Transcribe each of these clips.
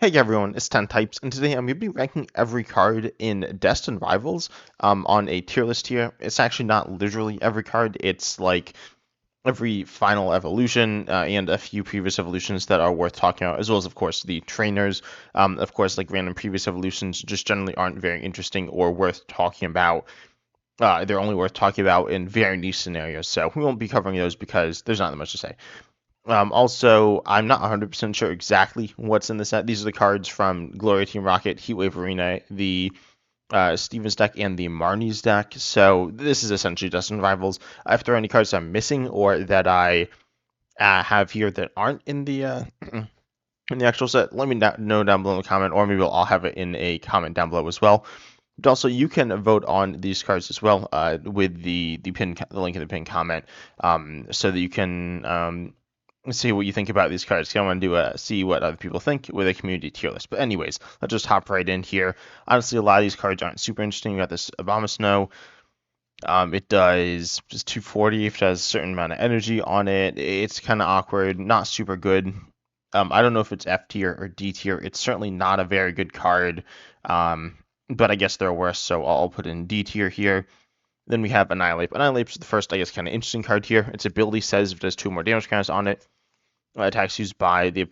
Hey everyone, it's 10 Types, and today I'm going to be ranking every card in Destined Rivals on a tier list here. It's actually not literally every card, it's like every final evolution and a few previous evolutions that are worth talking about, as well as, of course, the trainers. Of course, like random previous evolutions just generally aren't very interesting or worth talking about. They're only worth talking about in very niche scenarios, so we won't be covering those because there's not that much to say. Also, I'm not 100% sure exactly what's in the set. These are the cards from Glory Team Rocket, Heatwave Arena, the Stevens deck, and the Marnie's deck. So this is essentially Destined Rivals. If there are any cards I'm missing or that I have here that aren't in the in the actual set, let me know down below in the comment, or maybe I'll have it in a comment down below as well. But also, you can vote on these cards as well with the link in the pin comment, so that you can see what you think about these cards. I want to do see what other people think with a community tier list. But anyways, let's just hop right in here. Honestly, a lot of these cards aren't super interesting. You got this Abomasnow. It does just 240 if it has a certain amount of energy on it. It's kind of awkward, not super good. I don't know if it's F tier or D tier. It's certainly not a very good card. But I guess they're worse, so I'll put it in D tier here. Then we have Annihilate. Annihilate is the first, I guess, kind of interesting card here. Its ability says if it has 2 more damage counters on it, attacks used by the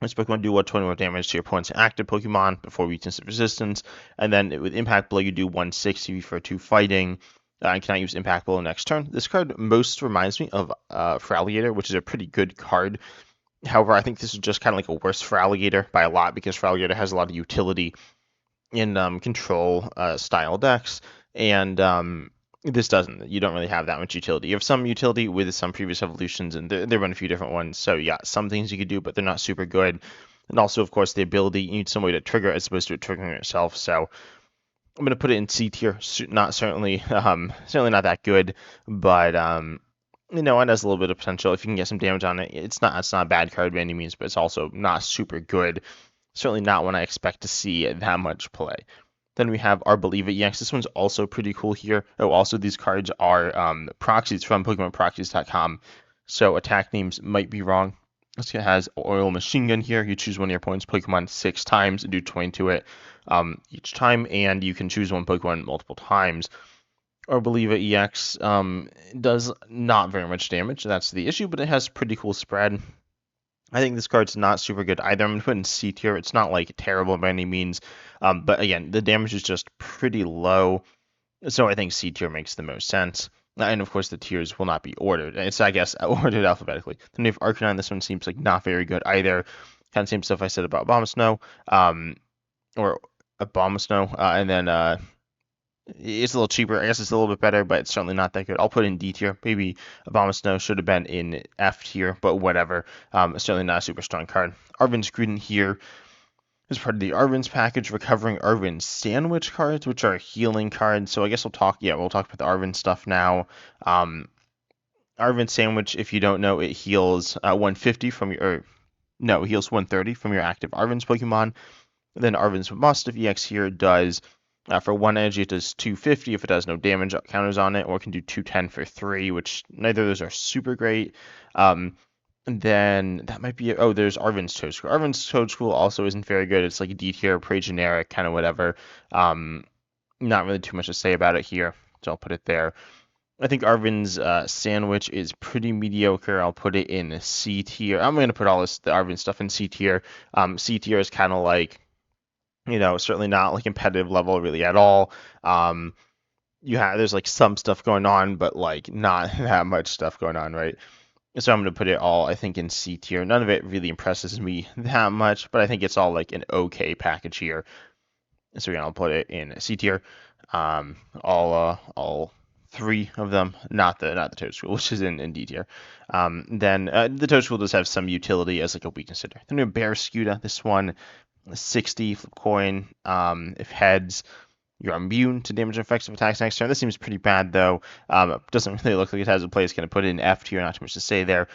this Pokemon do 120 more damage to your opponent's active Pokemon before weakness of resistance, and then with Impact Blow you do 160 for 2 fighting. And cannot use Impact Blow next turn. This card most reminds me of Feraligatr, which is a pretty good card. However, I think this is just kind of like a worse Feraligatr by a lot because Feraligatr has a lot of utility in control style decks, and this doesn't. You don't really have that much utility. You have some utility with some previous evolutions, and there have been a few different ones. So yeah, some things you could do, but they're not super good. And also, of course, the ability, you need some way to trigger as opposed to it triggering itself. So I'm gonna put it in C tier. Not certainly, certainly not that good, but it has a little bit of potential if you can get some damage on it. It's not a bad card by any means, but it's also not super good. Certainly not one I expect to see that much play. Then we have our Believe It EX. This one's also pretty cool here. Oh, also these cards are proxies from PokemonProxies.com, so attack names might be wrong. This guy has Oil Machine Gun here. You choose one of your opponent's Pokemon 6 times and do 20 to it each time, and you can choose one Pokemon multiple times. Or Believe It EX does not very much damage. That's the issue, but it has pretty cool spread. I think this card's not super good either. I'm going to put in C tier. It's not like terrible by any means, but again, the damage is just pretty low, so I think C tier makes the most sense. And of course, the tiers will not be ordered. It's, I guess, ordered alphabetically. Then we have Arcanine. This one seems like not very good either. Kind of same stuff I said about Abomasnow, or Abomasnow, and then it's a little cheaper. I guess it's a little bit better, but it's certainly not that good. I'll put it in D tier. Maybe Abomasnow should have been in F tier, but whatever. It's certainly not a super strong card. Arven's Greedent here is part of the Arven's package, recovering Arven's Sandwich cards, which are healing cards. So I guess we'll talk about the Arven stuff now. Arven Sandwich, if you don't know, it heals 150 from your, it heals 130 from your active Arven's Pokemon. Then Arven's Must of EX here does for 1 energy, it does 250 if it has no damage counters on it, or it can do 210 for 3, which neither of those are super great. And then that might be, there's Arven's Toad School. Arven's Toad School also isn't very good. It's like a D tier, pretty generic, kind of whatever. Not really too much to say about it here, so I'll put it there. I think Arven's Sandwich is pretty mediocre. I'll put it in C tier. I'm going to put all the Arven stuff in C tier. C tier is kind of like, certainly not like competitive level really at all. There's like some stuff going on, but like not that much stuff going on, right? So I'm going to put it all, I think, in C tier. None of it really impresses me that much, but I think it's all like an okay package here. So again, I'll put it in C tier. All 3 of them, not the Toad School, which is in D tier. Then the Toad School does have some utility as like a weakness hitter. Then we have Barraskewda. This one, 60 flip coin. If heads, you're immune to damage effects of attacks next turn. This seems pretty bad though. Doesn't really look like it has a place. Going to put it in F tier. Not too much to say there.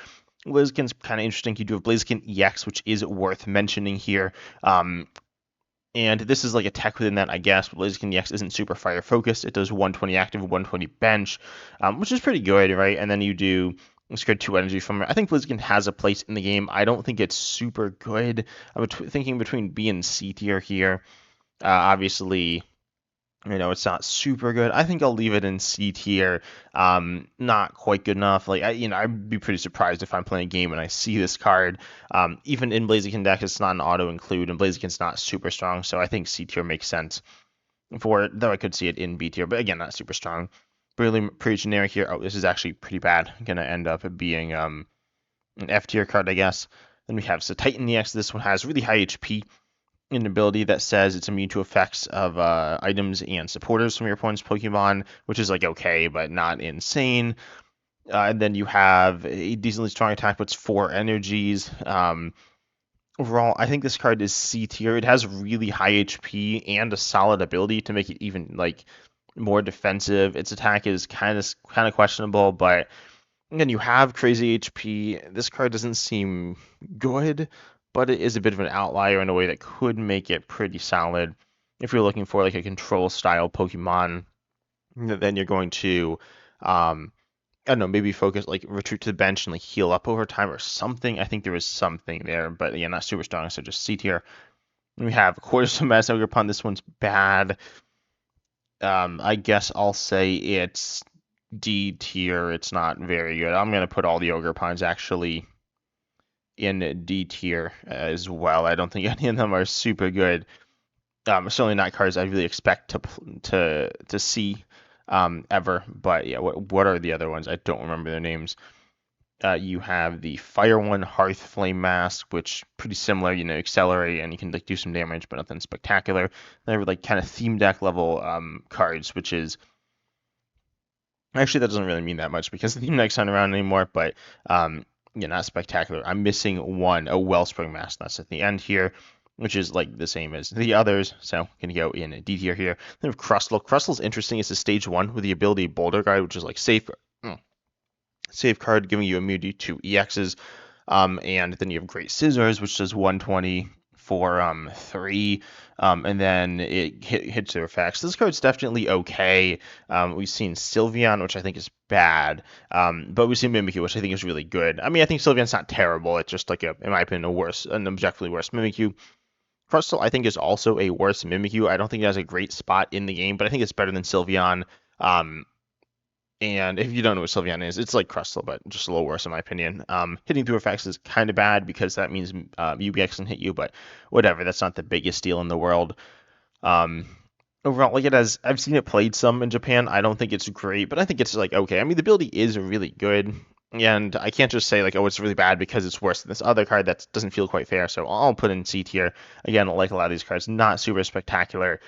Blaziken's kind of interesting. You do have Blaziken EX, which is worth mentioning here. And this is like a tech within that, I guess. But Blaziken EX isn't super fire focused. It does 120 active, 120 bench, which is pretty good, right? And then you do Scared 2 energy from it. I think Blaziken has a place in the game. I don't think it's super good. I'm thinking between B and C tier here. Obviously, it's not super good. I think I'll leave it in C tier. Not quite good enough. Like, I'd be pretty surprised if I'm playing a game and I see this card. Even in Blaziken deck, it's not an auto include, and Blaziken's not super strong, so I think C tier makes sense for it, though I could see it in B tier, but again, not super strong. Pretty generic here. Oh, this is actually pretty bad. Gonna end up being an F tier card, I guess. Then we have Titan EX. This one has really high HP, an ability that says it's immune to effects of items and supporters from your opponent's Pokemon, which is like okay, but not insane. And then you have a decently strong attack, but it's 4 energies. Overall, I think this card is C tier. It has really high HP and a solid ability to make it even like more defensive. Its attack is kind of questionable, but again, you have crazy HP. This card doesn't seem good, but it is a bit of an outlier in a way that could make it pretty solid. If you're looking for like a control style Pokemon, then you're going to I don't know, maybe focus like retreat to the bench and like heal up over time or something. I think there was something there, but yeah, not super strong, so just C tier. We have Quarters of Mass Ogre. This one's bad. I guess I'll say it's D tier. It's not very good. I'm gonna put all the Ogerpons actually in D tier as well. I don't think any of them are super good. Certainly not cards I really expect to see ever. But yeah, what are the other ones? I don't remember their names. You have the Fire one, Hearth Flame Mask, which pretty similar. Accelerate and you can like do some damage, but nothing spectacular. They're like kind of theme deck level cards, which is actually that doesn't really mean that much because the theme deck's not around anymore. But not spectacular. I'm missing one, a Wellspring Mask. That's at the end here, which is like the same as the others. So gonna go in D tier here. Then we have Crustle. Crustle's interesting. It's a stage 1 with the ability Boulder Guide, which is like safe. Safeguard, giving you immunity to EXs. And then you have Great Scissors, which does 120 for 3. And then it hits their effects. This card's definitely okay. We've seen Sylveon, which I think is bad. But we've seen Mimikyu, which I think is really good. I mean, I think Sylveon's not terrible. It's just like in my opinion, an objectively worse Mimikyu. Crustle, I think, is also a worse Mimikyu. I don't think it has a great spot in the game, but I think it's better than Sylveon. And if you don't know what Sylveon is, it's like Crustle, but just a little worse in my opinion. Hitting through effects is kind of bad because that means UBX can hit you, but whatever. That's not the biggest deal in the world. Overall, like I've seen it played some in Japan. I don't think it's great, but I think it's like okay. I mean, the ability is really good, and I can't just say like, oh, it's really bad because it's worse than this other card. That doesn't feel quite fair. So I'll put in C tier. Again, like a lot of these cards, not super spectacular.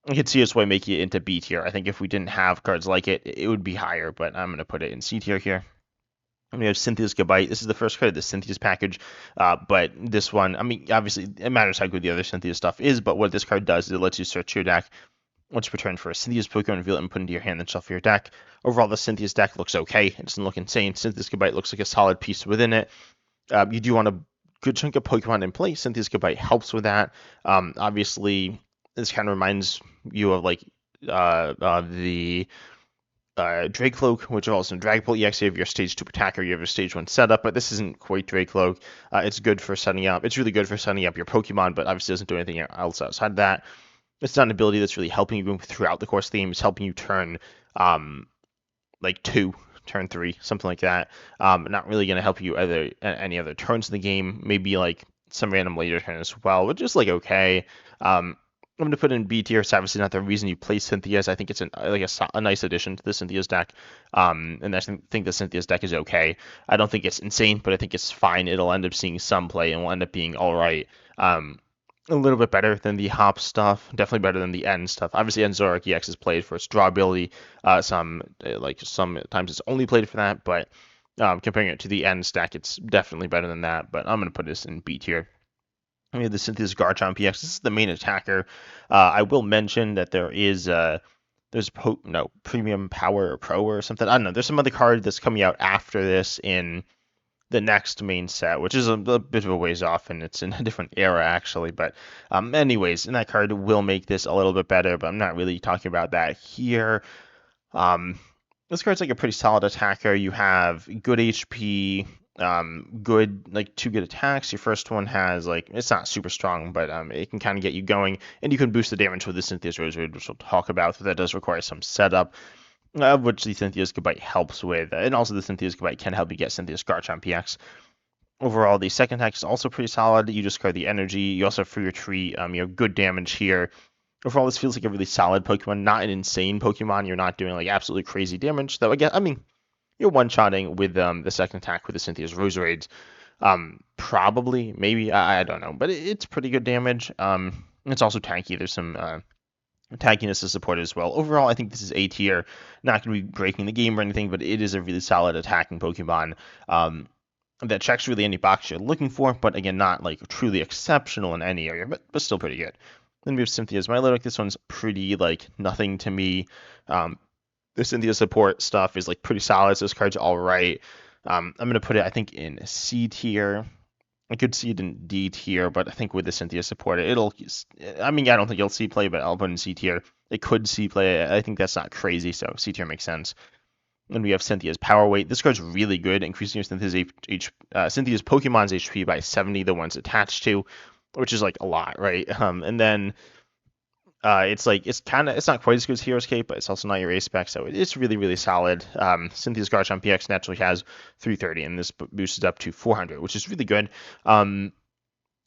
I could see its way making it into B tier. I think if we didn't have cards like it, it would be higher, but I'm going to put it in C tier here. And we have Cynthia's Gabite. This is the first card of the Cynthia's package, but this one, I mean, obviously, it matters how good the other Cynthia stuff is, but what this card does is it lets you search your deck. Once you return for a Cynthia's Pokemon, reveal it and put it into your hand, then shuffle your deck. Overall, the Cynthia's deck looks okay. It doesn't look insane. Cynthia's Gabite looks like a solid piece within it. You do want a good chunk of Pokemon in play. Cynthia's Gabite helps with that. Obviously, this kind of reminds you of like the Dracloak, which are also in Dragapult EX. You have your stage 2 attacker, you have your stage 1 setup, but this isn't quite Dracloak. It's good for setting up. It's really good for setting up your Pokemon, but obviously doesn't do anything else outside of that. It's not an ability that's really helping you throughout the course of the game. It's helping you turn like 2, turn 3, something like that. Not really going to help you any other turns in the game. Maybe like some random later turn as well, but just like okay. I'm going to put in B tier. It's obviously not the reason you play Cynthia's. I think it's a nice addition to the Cynthia's deck. And I think the Cynthia's deck is okay. I don't think it's insane, but I think it's fine. It'll end up seeing some play and will end up being all right. A little bit better than the Hop stuff. Definitely better than the N stuff. Obviously, Enzoric EX is played for its draw ability. Sometimes it's only played for that, but comparing it to the N stack, it's definitely better than that. But I'm going to put this in B tier. We have the Cynthia's Garchomp EX. This is the main attacker. I will mention that there's Premium Power Pro or something. I don't know. There's some other card that's coming out after this in the next main set, which is a bit of a ways off, and it's in a different era actually. But anyways, and that card will make this a little bit better, but I'm not really talking about that here. This card's like a pretty solid attacker. You have good HP, good like two good attacks. Your first one has like it's not super strong, but it can kind of get you going, and you can boost the damage with the Cynthia's Rosary, which we'll talk about. That does require some setup, which the Cynthia's Goodbite helps with, and also the Cynthia's Goodbite can help you get Cynthia's Scorch on PX. Overall, the second attack is also pretty solid. You discard the energy. You also have free retreat. You have good damage here. Overall, this feels like a really solid Pokemon, not an insane Pokemon. You're not doing like absolutely crazy damage. Though again, I mean, you're one-shotting with the second attack with the Cynthia's Roserades. Probably, maybe, I don't know, but it's pretty good damage. It's also tanky. There's some tankiness to support it as well. Overall, I think this is A tier. Not going to be breaking the game or anything, but it is a really solid attacking Pokemon. That checks really any box you're looking for, but again, not like truly exceptional in any area, but still pretty good. Then we have Cynthia's Milotic. This one's pretty like nothing to me. The Cynthia support stuff is like pretty solid. So this card's all right. I'm gonna put it, I think, in C tier. I could see it in D tier, but I think with the Cynthia support, it'll. I mean, I don't think you'll see play, but I'll put it in C tier. It could see play. I think that's not crazy, so C tier makes sense. Then we have Cynthia's Power Weight. This card's really good, increasing your Cynthia's Pokemon's HP by 70, the ones attached to, which is like a lot, right? And then it's like it's not quite as good as Hero's Cape, but it's also not your A spec, so it's really really solid. Cynthia's Garchomp PX naturally has 330, and this boosts it up to 400, which is really good.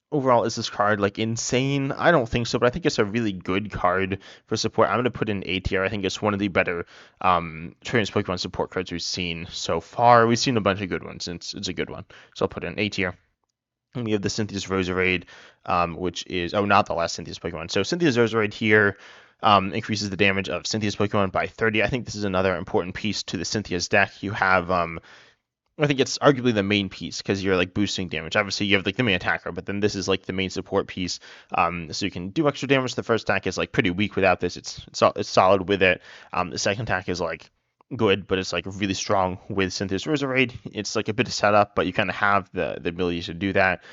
Overall, is this card like insane? I don't think so, but I think it's a really good card for support. I'm going to put in A tier. I think it's one of the better Trainers Pokemon support cards we've seen so far. We've seen a bunch of good ones, and it's a good one. So I'll put it in A tier. And we have the Cynthia's Roserade, which is, not the last Cynthia's Pokemon. So Cynthia's Roserade here increases the damage of Cynthia's Pokemon by 30. I think this is another important piece to the Cynthia's deck. You have I think it's arguably the main piece because you're like boosting damage. Obviously, you have like the main attacker, but then this is like the main support piece. So you can do extra damage. The first attack is like pretty weak without this. It's solid with it. The second attack is like good, but it's like really strong with Cynthia's Roserade. It's like a bit of setup, but you kind of have the ability to do that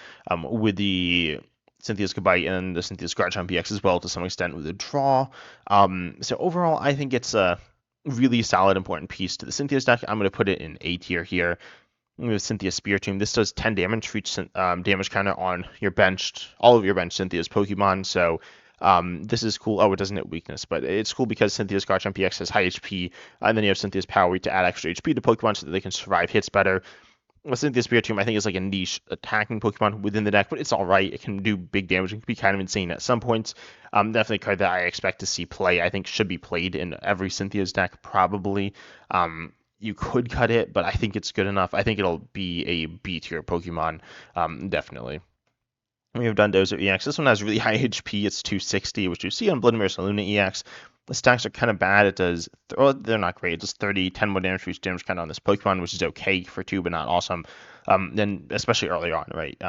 with the Cynthia's Goodbite and the Cynthia's Scratch on PX as well to some extent with a draw. So overall, I think it's a really solid, important piece to the Cynthia's deck. I'm going to put it in A tier here. With Cynthia's Spiritomb, this does 10 damage for each damage counter on your benched, all of your benched Cynthia's Pokemon. So this is cool. Oh, it doesn't hit weakness, but it's cool because Cynthia's Garchomp PX has high HP, and then you have Cynthia's Power to add extra HP to Pokemon so that they can survive hits better. Cynthia's Spiritomb, I think, is like a niche attacking Pokemon within the deck, but it's all right. It can do big damage. It can be kind of insane at some points. Definitely a card that I expect to see play. I think should be played in every Cynthia's deck, probably. You could cut it, but I think it's good enough. I think it'll be a B tier Pokemon, definitely. We have Dondozo EX. This one has really high HP. It's 260, which you see on Blood Mirror Luna EX. The stacks are kind of bad. It does, well, they're not great. It does 30, 10 more damage for each damage count on this Pokemon, which is okay for 2, but not awesome. Then, especially early on, right?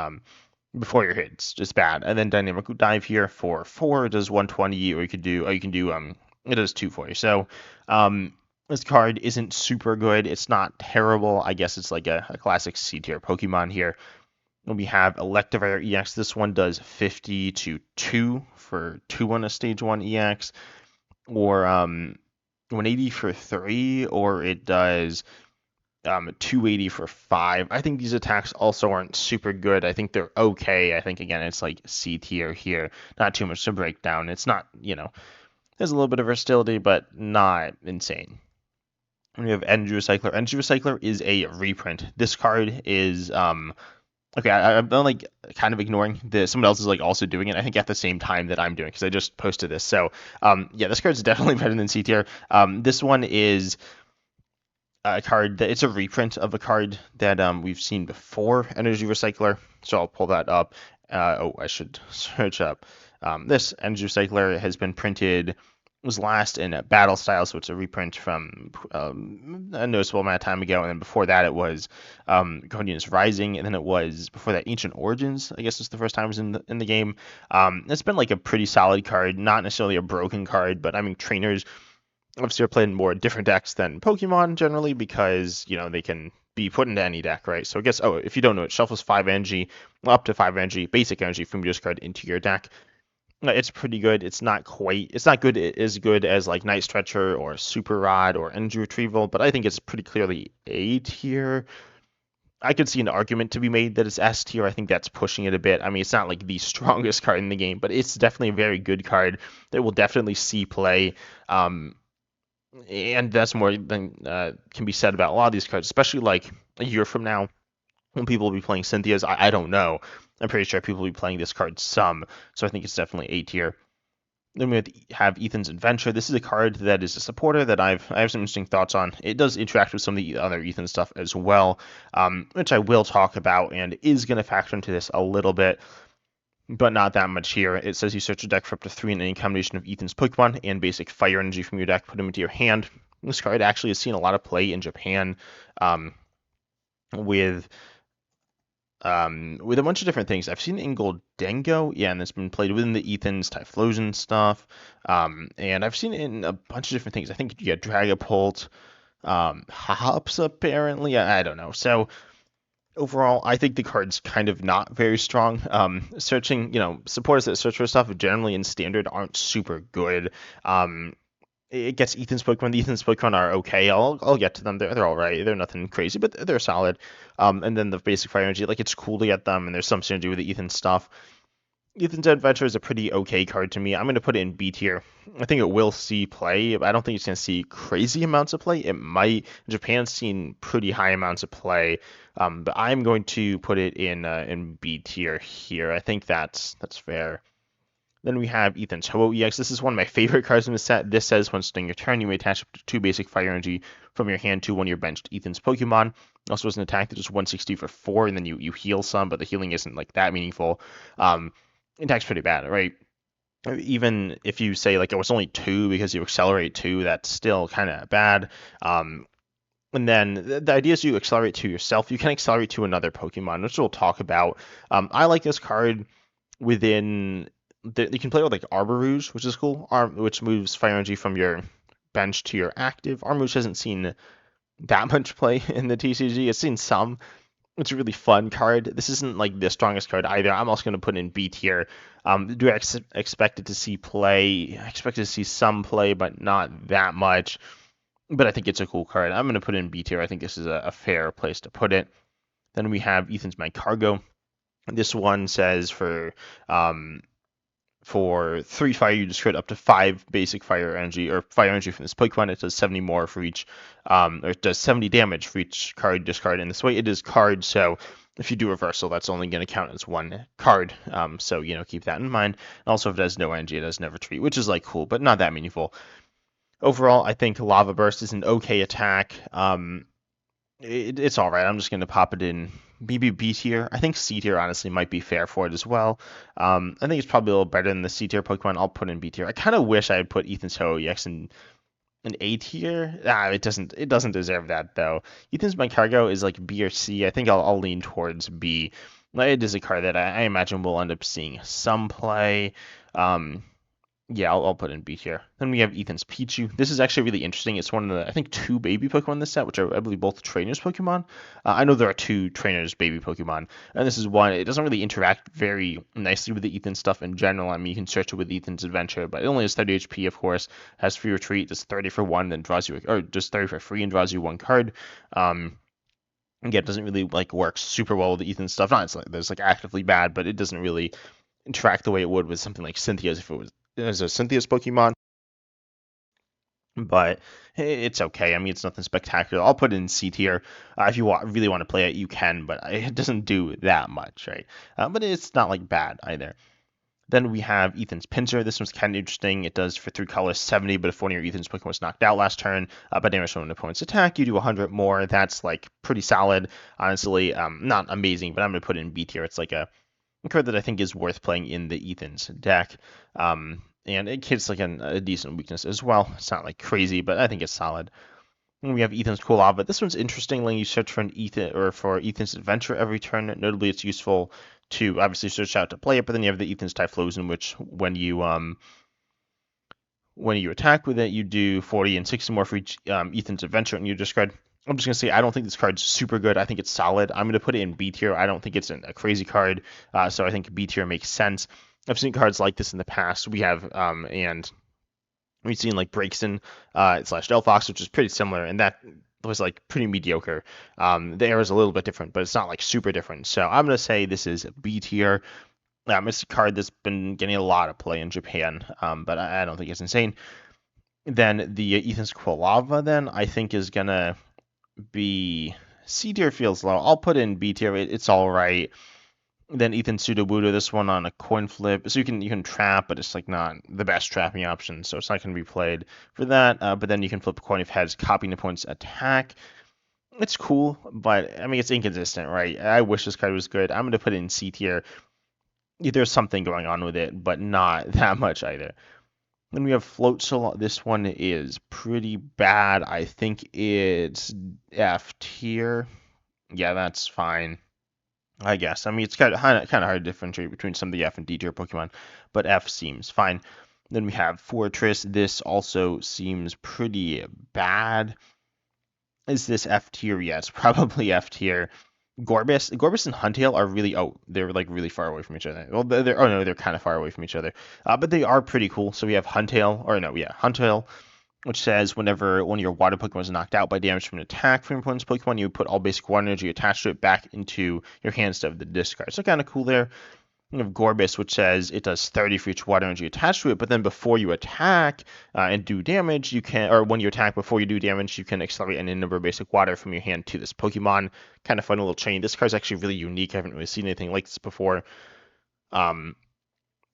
Before your hits, just bad. And then Dynamic Dive here for 4. It does 120, or you can do, it does 240. So, this card isn't super good. It's not terrible. I guess it's like a classic C tier Pokemon here. And we have Electivire EX. This one does 50 to 2 for 2 on a Stage 1 EX, or 180 for 3, or it does 280 for 5. I think these attacks also aren't super good. I think they're okay. I think, again, it's like C tier here. Not too much to break down. It's not, there's a little bit of versatility, but not insane. We have Energy Recycler. Energy Recycler is a reprint. This card is okay. I've been like kind of ignoring this. Someone else is like also doing it. I think at the same time that I'm doing because I just posted this. So yeah, this card's definitely better than C tier. This one is a card that it's a reprint of a card that we've seen before, Energy Recycler. So I'll pull that up. I should search up. This Energy Recycler has been printed. Was last in Battle Style, so it's a reprint from a noticeable amount of time ago, and then before that it was Guardians Rising, and then it was before that Ancient Origins. I guess it's the first time it was in the game. It's been like a pretty solid card, not necessarily a broken card, but I mean trainers obviously are playing more different decks than Pokemon generally because they can be put into any deck, right? So I guess if you don't know, it shuffles 5 energy, up to 5 energy, basic energy from your discard into your deck. It's pretty good. It's not good as good as like Night Stretcher or Super Rod or Energy Retrieval, but I think it's pretty clearly A tier. I could see an argument to be made that it's S tier. I think that's pushing it a bit. I mean, it's not like the strongest card in the game, but it's definitely a very good card that will definitely see play. Um, and that's more than can be said about a lot of these cards, especially like a year from now when people will be playing Cynthia's. I don't know. I'm pretty sure people will be playing this card some, so I think it's definitely A tier. Then we have Ethan's Adventure. This is a card that is a supporter that I have some interesting thoughts on. It does interact with some of the other Ethan stuff as well, which I will talk about and is going to factor into this a little bit, but not that much here. It says you search your deck for up to 3 in any combination of Ethan's Pokemon and basic fire energy from your deck, put them into your hand. This card actually has seen a lot of play in Japan um, with with a bunch of different things. I've seen it in Goldengo, yeah, and it's been played within the Ethan's Typhlosion stuff. And I've seen it in a bunch of different things. I think you get Dragapult, Hops apparently. I don't know. So overall, I think the card's kind of not very strong. Searching, supporters that search for stuff generally in standard aren't super good. It gets Ethan's Pokemon. The Ethan's Pokemon are okay. I'll get to them. They're all right. They're nothing crazy, but they're solid. And then the basic fire energy, like it's cool to get them, and there's some synergy with the Ethan stuff. Ethan's Adventure is a pretty okay card to me. I'm going to put it in B tier. I think it will see play. I don't think it's going to see crazy amounts of play. It might. Japan's seen pretty high amounts of play, but I'm going to put it in B tier here. I think that's fair. Then we have Ethan's Ho-Oh EX. This is one of my favorite cards in the set. This says once during your turn, you may attach up to 2 basic fire energy from your hand to one of your benched Ethan's Pokemon. Also, as an attack that is 160 for 4, and then you heal some, but the healing isn't like that meaningful. Attack's pretty bad, right? Even if you say like it was only 2 because you accelerate 2, that's still kind of bad. And then the idea is you accelerate to yourself. You can accelerate to another Pokemon, which we'll talk about. I like this card within you can play with like Arbor Rouge, which is cool, which moves fire energy from your bench to your active. Arbor Rouge hasn't seen that much play in the TCG. It's seen some. It's a really fun card. This isn't like the strongest card either. I'm also going to put in B tier. Do I expect it to see play? I expect it to see some play, but not that much. But I think it's a cool card. I'm going to put it in B tier. I think this is a fair place to put it. Then we have Ethan's My Cargo. This one says for 3 fire, you discard up to 5 basic fire energy or fire energy from this Pokemon. It does 70 more for each, or it does 70 damage for each card discard. And this way, it is card, so if you do reversal, that's only going to count as 1 card. So keep that in mind. And also, if it has no energy, it has never treat, which is like cool, but not that meaningful. Overall, I think Lava Burst is an okay attack. It's all right. I'm just going to pop it in B tier. I think C tier honestly might be fair for it as well. I think it's probably a little better than the C tier Pokemon. I'll put in B tier. I kind of wish I had put Ethan's Ho-Oh EX in an A tier. It doesn't deserve that though. Ethan's My Cargo is like B or C. I think I'll lean towards B. It is a card that I imagine we'll end up seeing some play. Yeah, I'll put in B tier. Then we have Ethan's Pichu. This is actually really interesting. It's one of the, I think, 2 baby Pokemon in this set, which are, I believe, both trainers Pokemon. I know there are 2 trainers baby Pokemon, and this is one. It doesn't really interact very nicely with the Ethan stuff in general. I mean, you can search it with Ethan's Adventure, but it only has 30 HP, of course, has free retreat, does 30 for 1, then draws you, or just 30 for free and draws you 1 card. Again, it doesn't really like work super well with the Ethan stuff. Not it's like there's like actively bad, but it doesn't really interact the way it would with something like Cynthia's if it was as a Cynthia's Pokemon, but it's okay. I mean, it's nothing spectacular. I'll put it in C tier. If you really want to play it, you can, but it doesn't do that much, right? But it's not like bad either. Then we have Ethan's Pinsir. This one's kind of interesting. It does for 3 colors 70, but if one of your Ethan's Pokemon was knocked out last turn by damage from an opponent's attack, you do 100 more. That's like pretty solid, honestly. Not amazing, but I'm going to put it in B tier. It's like a card that I think is worth playing in the Ethan's deck. And it hits like a decent weakness as well. It's not like crazy, but I think it's solid. And we have Ethan's Cool Lava. This one's interesting when you search for an Ethan or for Ethan's Adventure every turn. Notably, it's useful to obviously search out to play it, but then you have the Ethan's Typhlosion, which when you attack with it, you do 40 and 60 more for each Ethan's Adventure, and you discard. I'm just going to say I don't think this card's super good. I think it's solid. I'm going to put it in B tier. I don't think it's a crazy card, so I think B tier makes sense. I've seen cards like this in the past. We have and we've seen like Breakson slash Delphox, which is pretty similar, and that was like pretty mediocre. The era is a little bit different, but it's not like super different. So I'm gonna say this is B tier. It's a card that's been getting a lot of play in Japan, but I don't think it's insane. Then the Ethan Squilava then I think is gonna be C tier, feels low. I'll put in B tier. It's all right. Then Ethan Sudowoodo, this one on a coin flip, so you can trap, but it's like not the best trapping option, so it's not going to be played for that. But then you can flip a coin of heads, copying the opponent's attack. It's cool, but I mean it's inconsistent, right? I wish this card was good. I'm going to put it in C tier. There's something going on with it, but not that much either. Then we have Float Solo. This one is pretty bad. I think it's F tier. Yeah, that's fine. I guess. I mean, it's kind of hard to differentiate between some of the F and D tier Pokemon, but F seems fine. Then we have Fortress. This also seems pretty bad. Is this F tier? Yeah, it's probably F tier. Gorbis and Huntail are really they're like really far away from each other. Well, they're oh no, they're kind of far away from each other. But they are pretty cool. So we have Huntail, or no, yeah, Huntail, which says whenever one of your water Pokemon is knocked out by damage from an attack from your opponent's Pokemon, you put all basic water energy attached to it back into your hand instead of the discard. So kind of cool there. You have Gorbis, which says it does 30 for each water energy attached to it, but then before you attack and do damage, you can, or when you attack before you do damage, you can accelerate any number of basic water from your hand to this Pokemon. Kind of fun little chain. This card's actually really unique. I haven't really seen anything like this before. Um,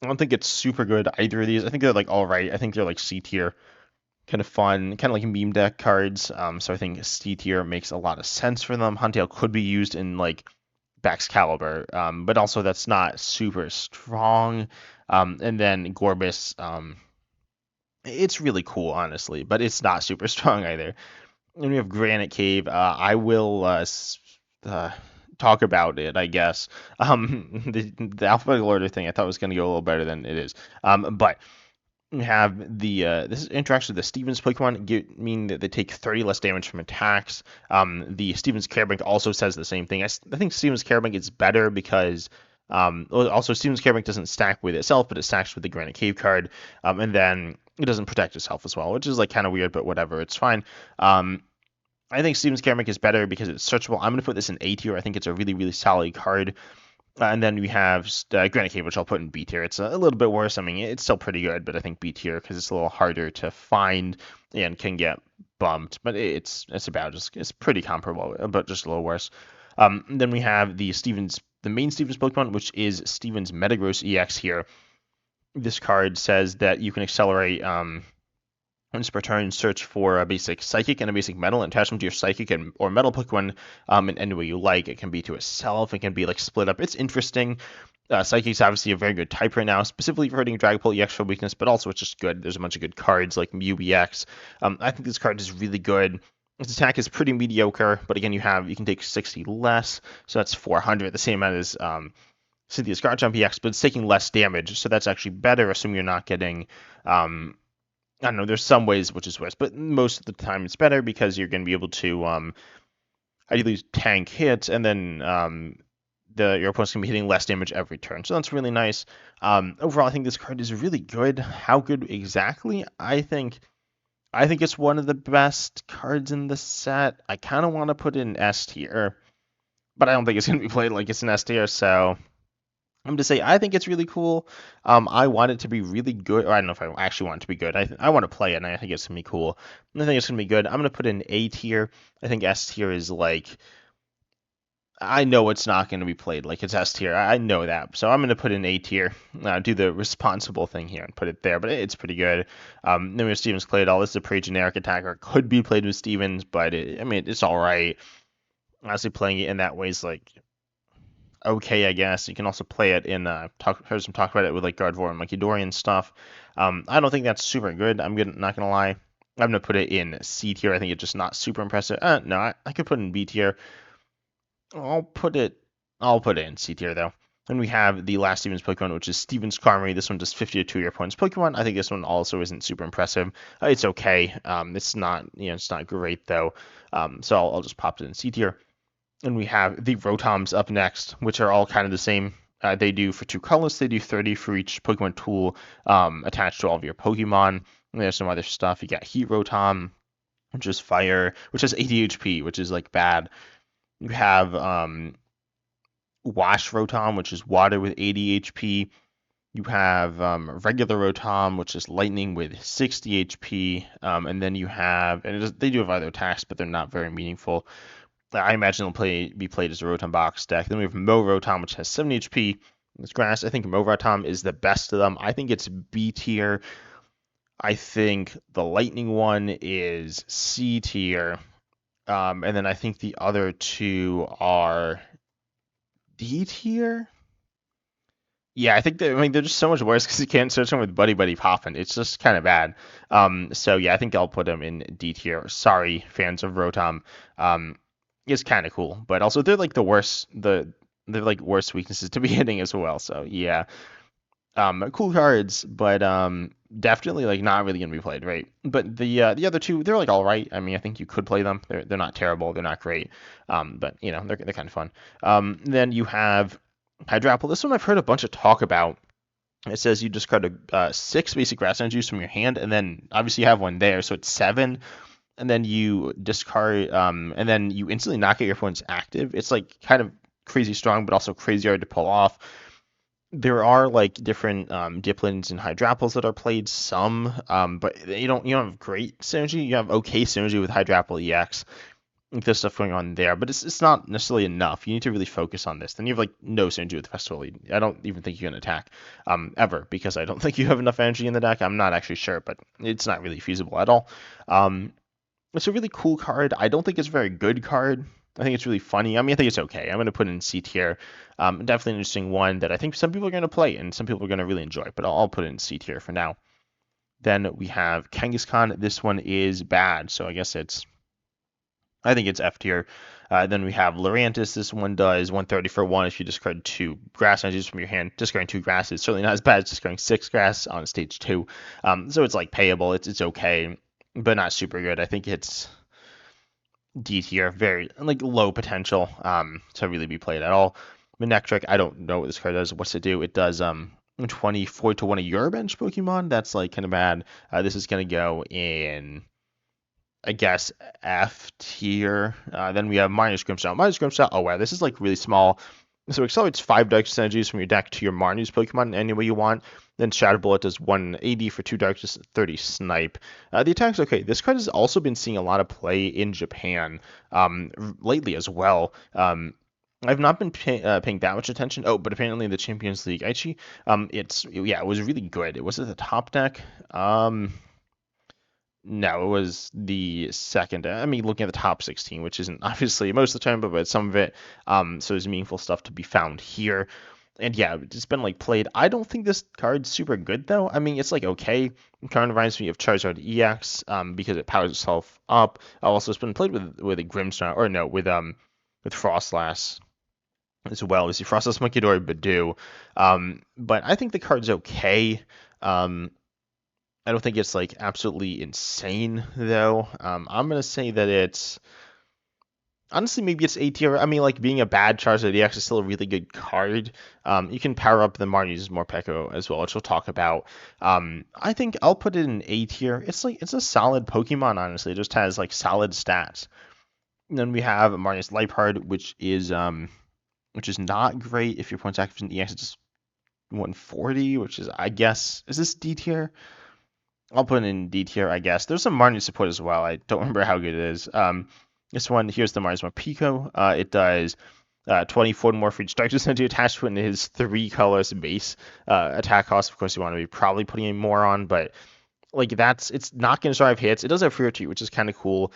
I don't think it's super good either of these. I think they're like all right. I think they're like C tier, kind of fun, kind of like meme deck cards. So I think C tier makes a lot of sense for them. Huntail could be used in like Baxcalibur, but also that's not super strong. And then Gorbis, it's really cool, honestly, but it's not super strong either. And we have Granite Cave. I will talk about it, I guess. The alphabetical order thing I thought was going to go a little better than it is. But we have the this interaction with the Stevens Pokemon mean that they take 30 less damage from attacks. The Stevens Carebank also says the same thing. I think Stevens Carebank is better because also Stevens Carebank doesn't stack with itself, but it stacks with the Granite Cave card, and then it doesn't protect itself as well, which is like kind of weird, but whatever, it's fine. I think Stevens Carebank is better because it's searchable. I'm gonna put this in A tier. I think it's a really really solid card. And then we have Granite Cave, which I'll put in B tier. It's a little bit worse. I mean, it's still pretty good, but I think B tier because it's a little harder to find and can get bumped. But it's about just it's pretty comparable, but just a little worse. Then we have the main Stevens Pokemon, which is Stevens Metagross EX here. This card says that you can accelerate once per turn, search for a basic Psychic and a basic Metal, and attach them to your Psychic or Metal Pokemon in any way you like. It can be to itself, it can be like split up. It's interesting. Psychic's obviously a very good type right now, specifically for hurting Dragapult EX for weakness, but also it's just good. There's a bunch of good cards like Mew EX. I think this card is really good. Its attack is pretty mediocre, but again, you can take 60 less, so that's 400, the same amount as Cynthia's Garchomp EX, but it's taking less damage, so that's actually better, assuming you're not getting I don't know. There's some ways which is worse, but most of the time it's better because you're going to be able to ideally tank hits, and then your opponent's going to be hitting less damage every turn. So that's really nice. Overall, I think this card is really good. How good exactly? I think it's one of the best cards in the set. I kind of want to put it in S tier, but I don't think it's going to be played like it's an S tier. So I'm to say I think it's really cool. I want it to be really good, or I don't know if I actually want it to be good. I want to play it, and I think it's gonna be cool. And I think it's gonna be good. I'm gonna put it in A tier. I think S tier is like I know it's not gonna be played like it's S tier. I know that, so I'm gonna put it in A tier. Do the responsible thing here and put it there, but it's pretty good. Then we have Stevens Claydol. This is a pretty generic attacker. Could be played with Stevens, but I mean it's all right. Honestly, playing it in that way is like okay, I guess. You can also play it in heard some talk about it with like Gardevoir and Munkidori stuff. I don't think that's super good. Not gonna lie. I'm gonna put it in C tier. I think it's just not super impressive. No, I could put it in B tier. I'll put it in C tier though. Then we have the last Stevens Pokemon, which is Stevens Karmory. This one does 50 to 2-year points Pokemon. I think this one also isn't super impressive. It's okay. It's not it's not great though. So I'll just pop it in C tier. And we have the Rotoms up next, which are all kind of the same. They do for 2 colors, they do 30 for each Pokemon tool attached to all of your Pokemon. And there's some other stuff. You got Heat Rotom, which is fire, which has 80 HP, which is like bad. You have Wash Rotom, which is water with 80 HP. You have regular Rotom, which is lightning with 60 HP. And then you have, and they do have other attacks, but they're not very meaningful. I imagine they'll be played as a Rotom box deck. Then we have Mo Rotom, which has 70 HP. It's grass. I think Mo Rotom is the best of them. I think it's B tier. I think the Lightning one is C tier. And then I think the other two are D tier. Yeah, I think that, I mean, they're just so much worse because you can't search them with Buddy Buddy Poppin'. It's just kind of bad. So yeah, I think I'll put them in D tier. Sorry, fans of Rotom. It's kind of cool, but also they're like the worst. They're like worst weaknesses to be hitting as well. So yeah, cool cards, but definitely like not really gonna be played, right? But the other two, they're like all right. I mean, I think you could play them. They're not terrible. They're not great. But you know, they're kind of fun. Then you have Hydrapple. This one I've heard a bunch of talk about. It says you discard 6 basic grass energies from your hand, and then obviously you have one there, so it's 7. And then you discard, and then you instantly knock out your opponent's active. It's like kind of crazy strong, but also crazy hard to pull off. There are like different Diplins and Hydrapples that are played, some, but you don't have great synergy. You have okay synergy with Hydrapple EX. There's stuff going on there, but it's not necessarily enough. You need to really focus on this. Then you have like no synergy with Festival Lead. I don't even think you can attack ever because I don't think you have enough energy in the deck. I'm not actually sure, but it's not really feasible at all. It's a really cool card. I don't think it's a very good card. I think it's really funny. I mean, I think it's okay. I'm going to put it in C tier. Definitely an interesting one that I think some people are going to play and some people are going to really enjoy, but I'll put it in C tier for now. Then we have Kangaskhan. This one is bad, so I think it's F tier. Then we have Lurantis. This one does 130 for 1 if you discard 2 grass energies from your hand. Discarding 2 grass is certainly not as bad as discarding 6 grass on stage 2. So it's like payable. It's okay, but not super good. I think it's D tier, very like low potential to really be played at all. Manectric, I don't know what this card does. What's it do? It does 24 to one of your bench Pokemon. That's like kind of bad. This is gonna go in, I guess, F tier. Then we have Minus Grimmsnarl. Minus Grimmsnarl, oh wow, this is like really small. So it accelerates 5 Dark Energies from your deck to your Marnie's Pokemon any way you want. Then Shadow Bullet does 180 for 2 Dark, 30 Snipe. The attack's okay. This card has also been seeing a lot of play in Japan lately as well. I've not been paying that much attention. Oh, but apparently in the Champions League Aichi, it was really good. Was it the top deck? No, it was the second. I mean, looking at the top 16, which isn't obviously most of the time, but some of it. So there's meaningful stuff to be found here. And yeah, it's been like played. I don't think this card's super good though. I mean, it's like okay. It kind of reminds me of Charizard EX, because it powers itself up. Also, it's been played with a Grimmsnarl, or no, with Frostlass as well. We see Frostlass, Munkidori, Badoo. But I think the card's okay. I don't think it's like absolutely insane though. I'm gonna say that it's honestly maybe it's A tier. I mean, like being a bad Charizard EX is still a really good card. You can power up the Marnie's Morpeko as well, which we'll talk about. I think I'll put it in A tier. It's a solid Pokemon. Honestly, it just has like solid stats. And then we have Marnie's Liepard, which is not great if your points active in EX is just 140, which is I guess is this D tier? I'll put it in D tier, I guess. There's some Marnie support as well. I don't remember how good it is. This one, here's the Marnie's Pico. It does 24 more for each Dark Energy attached to it in his 3 colors base attack cost. Of course, you want to be probably putting in more on, but like it's not going to survive hits. It does have Fear 2, which is kind of cool.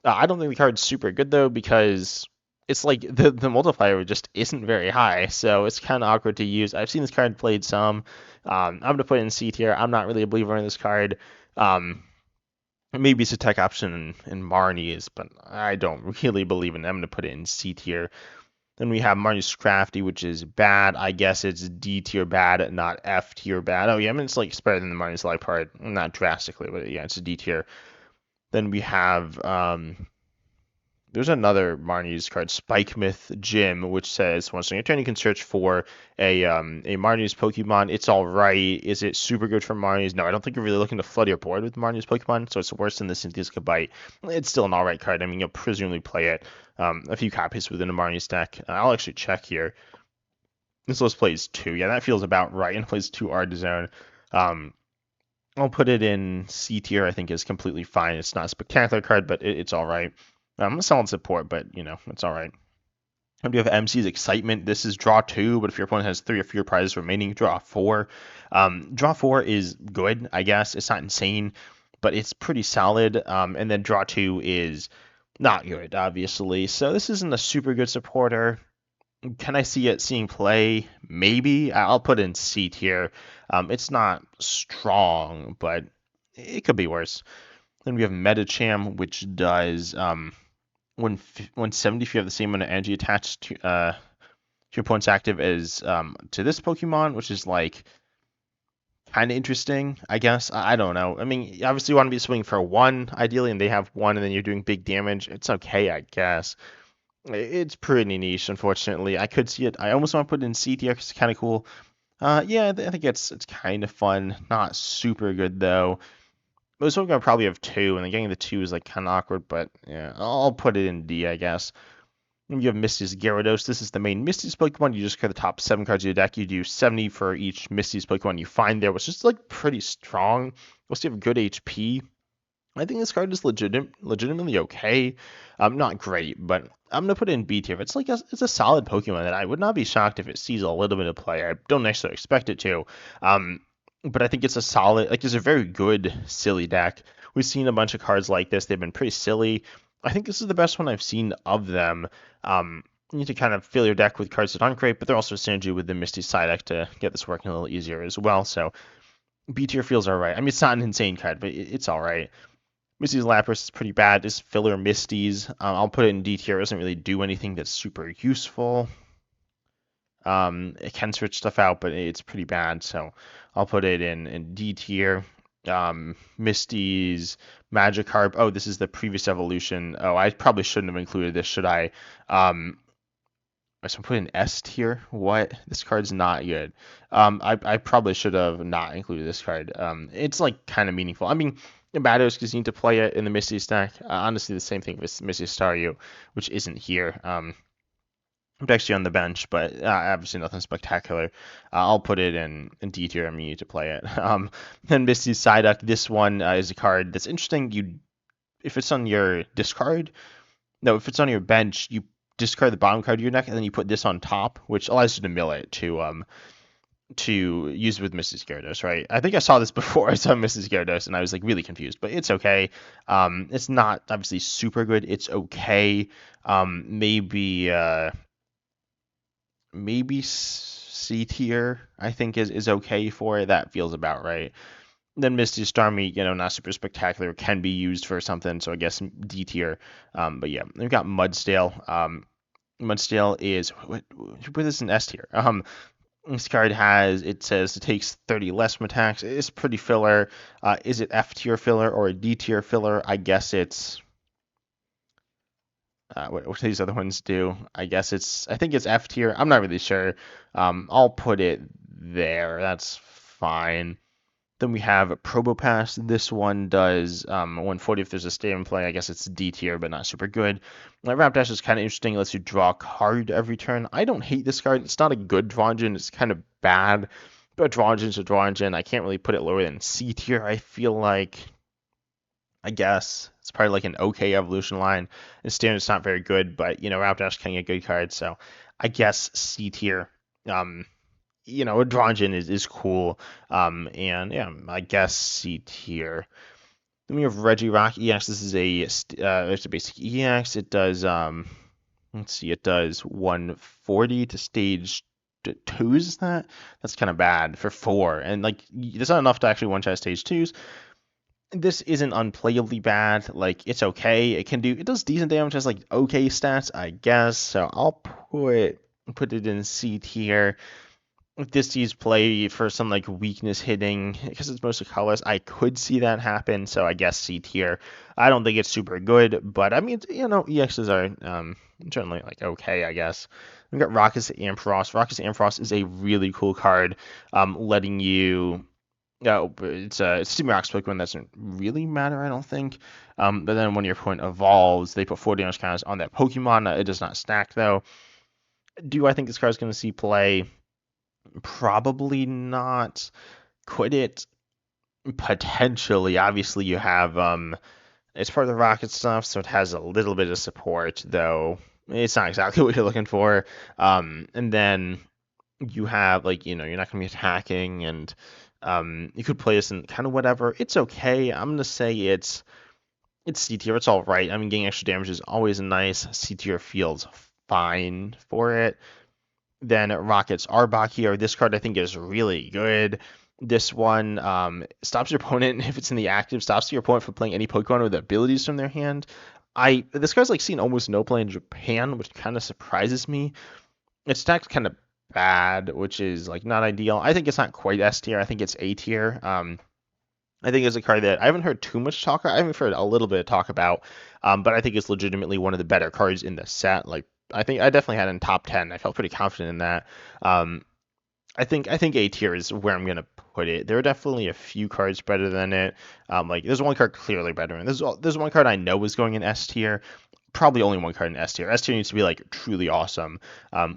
I don't think the card's super good though because it's like the multiplier just isn't very high, so it's kind of awkward to use. I've seen this card played some. I'm gonna put it in C tier. I'm not really a believer in this card. Maybe it's a tech option in Marnie's, but I don't really believe in it. I'm gonna put it in C tier. Then we have Marnie's Crafty, which is bad. I guess it's D tier bad, not F tier bad. Oh yeah, I mean it's like it's better than the Marnie's Life part, not drastically, but yeah, it's a D tier. Then we have There's another Marnie's card, Spike Myth Gym, which says once on your turn you can search for a Marnie's Pokemon. It's all right. Is it super good for Marnie's? No, I don't think you're really looking to flood your board with Marnie's Pokemon, so it's worse than the Cynthia's Bite. It's still an all right card. I mean, you'll presumably play it a few copies within a Marnie's deck. I'll actually check here. This list plays two. Yeah, that feels about right. And it plays two Artizone. Um, I'll put it in C tier. I think is completely fine. It's not a spectacular card, but it's all right. A solid support, but it's all right. And we have MC's Excitement. This is draw two, but if your opponent has three or fewer prizes remaining, draw four. Draw four is good, I guess. It's not insane, but it's pretty solid. And then draw two is not good, obviously. So this isn't a super good supporter. Can I see it seeing play? Maybe. I'll put in C tier. It's not strong, but it could be worse. Then we have Metacham, which does 170 if you have the same amount of energy attached to your opponent's active as to this Pokemon, which is like kind of interesting, I guess. I don't know. I mean, obviously you want to be swinging for one, ideally, and they have one, and then you're doing big damage. It's okay, I guess. It's pretty niche, unfortunately. I could see it. I almost want to put it in C tier because it's kind of cool. Yeah, I think it's kind of fun. Not super good though. Most of them probably have two, and then getting the two is like kind of awkward. But yeah, I'll put it in D, I guess. And you have Misty's Gyarados. This is the main Misty's Pokemon. You just clear the top 7 cards of your deck. You do 70 for each Misty's Pokemon you find there, which is like pretty strong. Plus you have good HP. I think this card is legitimately okay. Not great, but I'm gonna put it in B tier. It's a solid Pokemon that I would not be shocked if it sees a little bit of play. I don't necessarily expect it to. But I think it's a solid, like it's a very good silly deck. We've seen a bunch of cards like this. They've been pretty silly. I think this is the best one I've seen of them. You need to kind of fill your deck with cards that aren't great, but they're also synergy with the Misty side deck to get this working a little easier as well. So B tier feels alright. I mean, it's not an insane card, but it's alright. Misty's Lapras is pretty bad. It's filler Misty's. I'll put it in D tier. It doesn't really do anything that's super useful. It can switch stuff out, but it's pretty bad. So I'll put it in D tier. Misty's Magikarp. Oh, this is the previous evolution. Oh, I probably shouldn't have included this, should I? So I'm putting S tier. What? This card's not good. I probably should have not included this card. It's like kind of meaningful. I mean, Batters because you need to play it in the Misty stack. Honestly, the same thing with Misty Staryu, which isn't here. It's actually on the bench, but obviously nothing spectacular. I'll put it in D tier. I mean, you need to play it. Then Misty's Psyduck. This one is a card that's interesting. If it's on your discard, no, if it's on your bench, you discard the bottom card of your deck, and then you put this on top, which allows you to mill it to use with Mrs. Gyarados, right? I think I saw this before I saw Mrs. Gyarados, and I was like really confused, but it's okay. It's not obviously super good. It's okay. Maybe C tier, I think is okay for it. That feels about right. Then Misty Starmie, not super spectacular, can be used for something, so I guess D tier. But yeah, we've got Mudstale. Mudstale is what put this in S tier. This card says it takes 30 less from attacks. It's pretty filler. Is it F tier filler or a D tier filler? I guess it's what do these other ones do? I think it's F tier. I'm not really sure. I'll put it there. That's fine. Then we have Probopass. This one does 140 if there's a stay in play. I guess it's D tier, but not super good. Rapidash is kind of interesting. It lets you draw a card every turn. I don't hate this card. It's not a good draw engine. It's kind of bad. But draw engine's a draw engine. I can't really put it lower than C tier. I feel like, I guess it's probably like an okay evolution line. And standard's not very good, but Rapidash can get good cards. So I guess C tier. A draw engine is cool. And yeah, I guess C tier. Then we have Regirock EX. This is it's a basic EX. It does let's see, it does 140 to stage 2s. Is that's kind of bad for 4, and like there's not enough to actually one-shot stage 2s. This isn't unplayably bad. Like it's okay. It does decent damage. Has like okay stats, I guess. So I'll put it in C tier. if this sees play for some like weakness hitting because it's mostly colorless, I could see that happen. So I guess C tier. I don't think it's super good, but I mean, EXs are certainly like okay, I guess. We've got Rockets Ampharos. Rockets Ampharos is a really cool card, letting you. No, it's Team Rock's Pokemon that doesn't really matter, I don't think. But then when your opponent evolves, they put 4 damage counters on that Pokemon. It does not stack though. Do I think this card is going to see play? Probably not. Could it? Potentially. Obviously, you have it's part of the rocket stuff, so it has a little bit of support, though it's not exactly what you're looking for. And then you have like you're not gonna be attacking, and you could play this in kind of whatever. It's okay. I'm gonna say it's C tier. It's all right. I mean, getting extra damage is always nice. C tier feels fine for it. Then Rockets Arbok here. This card I think is really good. This one stops your opponent if it's in the active, stops your opponent from playing any Pokemon with abilities from their hand. This card's like seen almost no play in Japan, which kind of surprises me. Its stack's kind of bad, which is like not ideal. I think it's not quite S tier. I think it's A tier. I think it's a card that I haven't heard too much talk. I haven't heard a little bit of talk about, but I think it's legitimately one of the better cards in the set. Like I think I definitely had it in top 10. I felt pretty confident in that. Um, I think A tier is where I'm gonna put it. There are definitely a few cards better than it. Like there's one card clearly better, and there's one card I know is going in S tier. Probably only one card in S tier. S tier needs to be like truly awesome.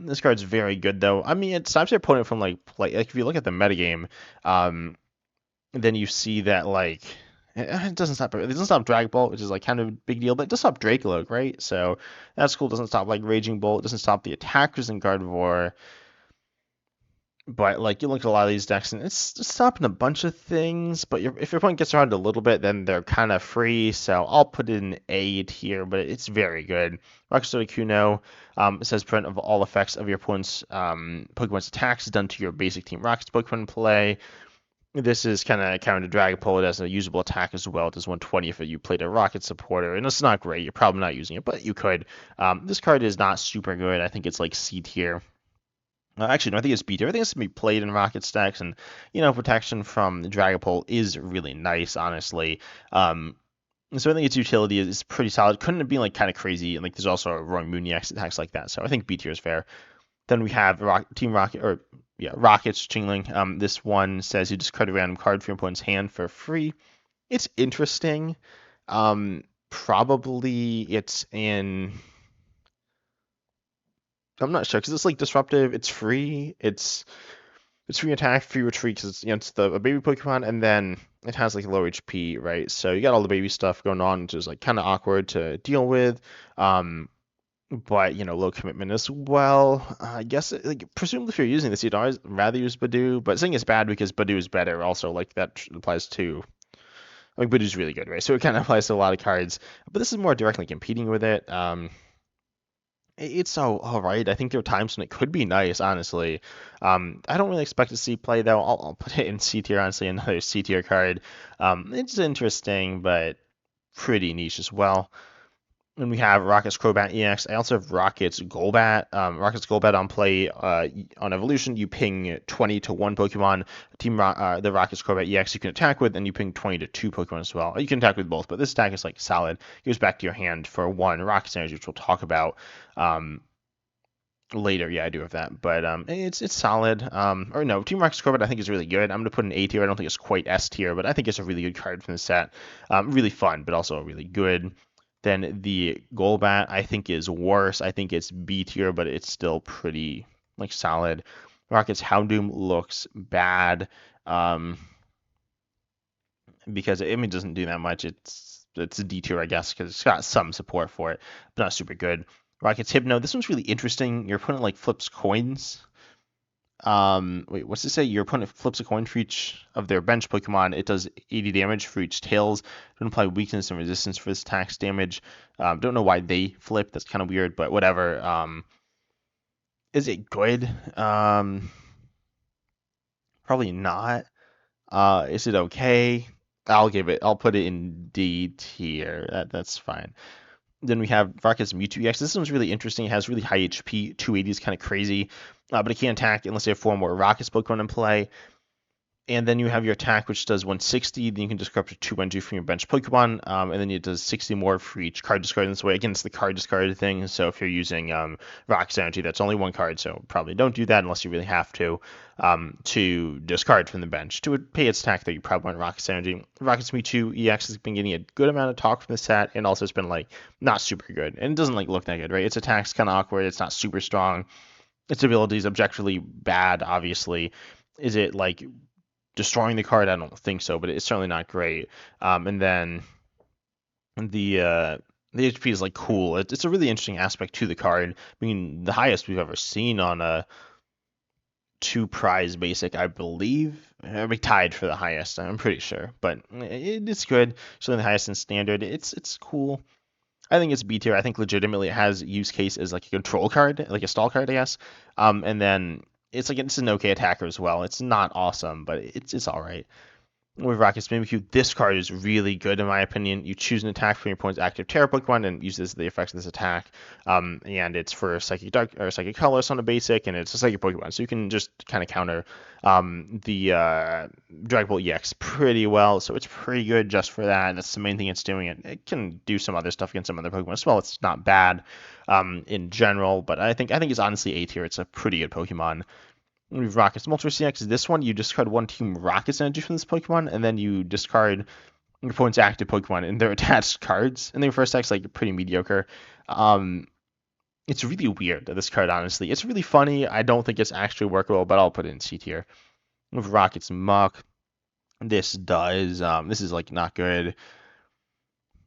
This card's very good though. I mean, it stops your opponent from like play. Like if you look at the metagame, then you see that like it doesn't stop Drag Bolt, which is like kind of a big deal, but it does stop Dracoloak, right? So that's cool. It doesn't stop like Raging Bolt. It doesn't stop the attackers in Gardevoir. But like you look at a lot of these decks and it's stopping a bunch of things. But if your opponent gets around a little bit, then they're kind of free. So I'll put it in A tier, but it's very good. Rockstone Kuno says prevent of all effects of your opponent's Pokemon's attacks done to your basic Team Rockets Pokemon play. This is kind of counter to Dragapult. It has a usable attack as well. It does 120 if you played a Rocket supporter, and it's not great. You're probably not using it, but you could. This card is not super good. I think it's like C tier. Actually, no, I think it's B tier. I think it's gonna be played in Rocket stacks, and protection from Dragapult is really nice, honestly. So I think its utility is pretty solid. Couldn't have been like kind of crazy, and like there's also a Roaring Moonix attacks like that. So I think B tier is fair. Then we have Team Rocket, or yeah, Rockets Chingling. This one says you discard a random card from your opponent's hand for free. It's interesting. Probably it's in. I'm not sure because it's like disruptive. It's free. It's free attack, free retreat because it's a baby Pokemon, and then it has like low HP, right? So you got all the baby stuff going on, which is like kind of awkward to deal with. But low commitment as well. I guess like presumably if you're using this, you'd always rather use Badoo, but saying it's bad because Badoo is better also like that applies to. I mean, Badoo's really good, right? So it kind of applies to a lot of cards, but this is more directly competing with it. It's so all right. I think there are times when it could be nice, honestly. I don't really expect to see play though. I'll put it in C tier, honestly, another C tier card. It's interesting, but pretty niche as well. And we have Rocket's Crobat EX. I also have Rocket's Golbat. Rocket's Golbat on play on evolution. You ping 20 to 1 Pokemon. The Rocket's Crobat EX you can attack with, and you ping 20 to 2 Pokemon as well. You can attack with both, but this attack is like solid. It goes back to your hand for 1 Rocket's Energy, which we'll talk about later. Yeah, I do have that, but it's solid. Or no, Team Rocket's Crobat I think is really good. I'm gonna put an A tier. I don't think it's quite S tier, but I think it's a really good card from the set. Really fun, but also really good. Then the Golbat I think is worse. I think it's B tier, but it's still pretty like solid. Rocket's Houndoom looks bad because it doesn't do that much. It's a D tier, I guess, because it's got some support for it, but not super good. Rocket's Hypno. This one's really interesting. Your opponent like flips coins. Wait, what's to say? Your opponent flips a coin for each of their bench Pokemon. It does 80 damage for each tails. Don't apply weakness and resistance for this tax damage. Don't know why they flip. That's kind of weird, but whatever. Is it good? Probably not. Is it okay? I'll put it in D tier. That's fine. Then we have Rocket's Mewtwo EX. This one's really interesting. It has really high HP. 280 is kind of crazy, but it can't attack unless you have 4 more Rocket's Pokemon in play. And then you have your attack, which does 160. Then you can discard up to 2 energy from your bench Pokemon. And then it does 60 more for each card discard in this way. Again, it's the card discard thing. So if you're using Rock's Energy, that's only 1 card. So probably don't do that unless you really have to discard from the bench. To pay its attack, though, you probably want Rock's Energy. Rocket's Mewtwo EX has been getting a good amount of talk from the set. And also it's been like not super good. And it doesn't like look that good, right? Its attack's kind of awkward. It's not super strong. Its ability is objectively bad, obviously. Is it like destroying the card? I don't think so, but it's certainly not great. And then the HP is like cool. It's a really interesting aspect to the card. I mean, the highest we've ever seen on a 2 prize basic, I believe. I'll be tied for the highest, I'm pretty sure, but it's good. Certainly the highest in standard. It's cool. I think it's B tier. I think legitimately it has use case as like a control card, like a stall card, I guess. And then it's an okay attacker as well. It's not awesome, but it's all right. With Rocket's Mimikyu, this card is really good in my opinion. You choose an attack from your opponent's active Terra Pokemon and use the effects of this attack. And it's for Psychic Dark or Psychic Colorless on a basic, and it's a Psychic Pokemon, so you can just kind of counter the Dragon Ball EX pretty well. So it's pretty good just for that. That's the main thing it's doing. It can do some other stuff against some other Pokemon as well. It's not bad in general, but I think it's honestly A tier. It's a pretty good Pokemon. We have Rocket's Moltres EX. This one, you discard 1 Team Rocket's energy from this Pokemon, and then you discard your opponent's active Pokemon and their attached cards. And their first attack's like pretty mediocre. Um, it's really weird, this card, honestly. It's really funny. I don't think it's actually workable, but I'll put it in C tier. With Rocket's Muck, this is like not good.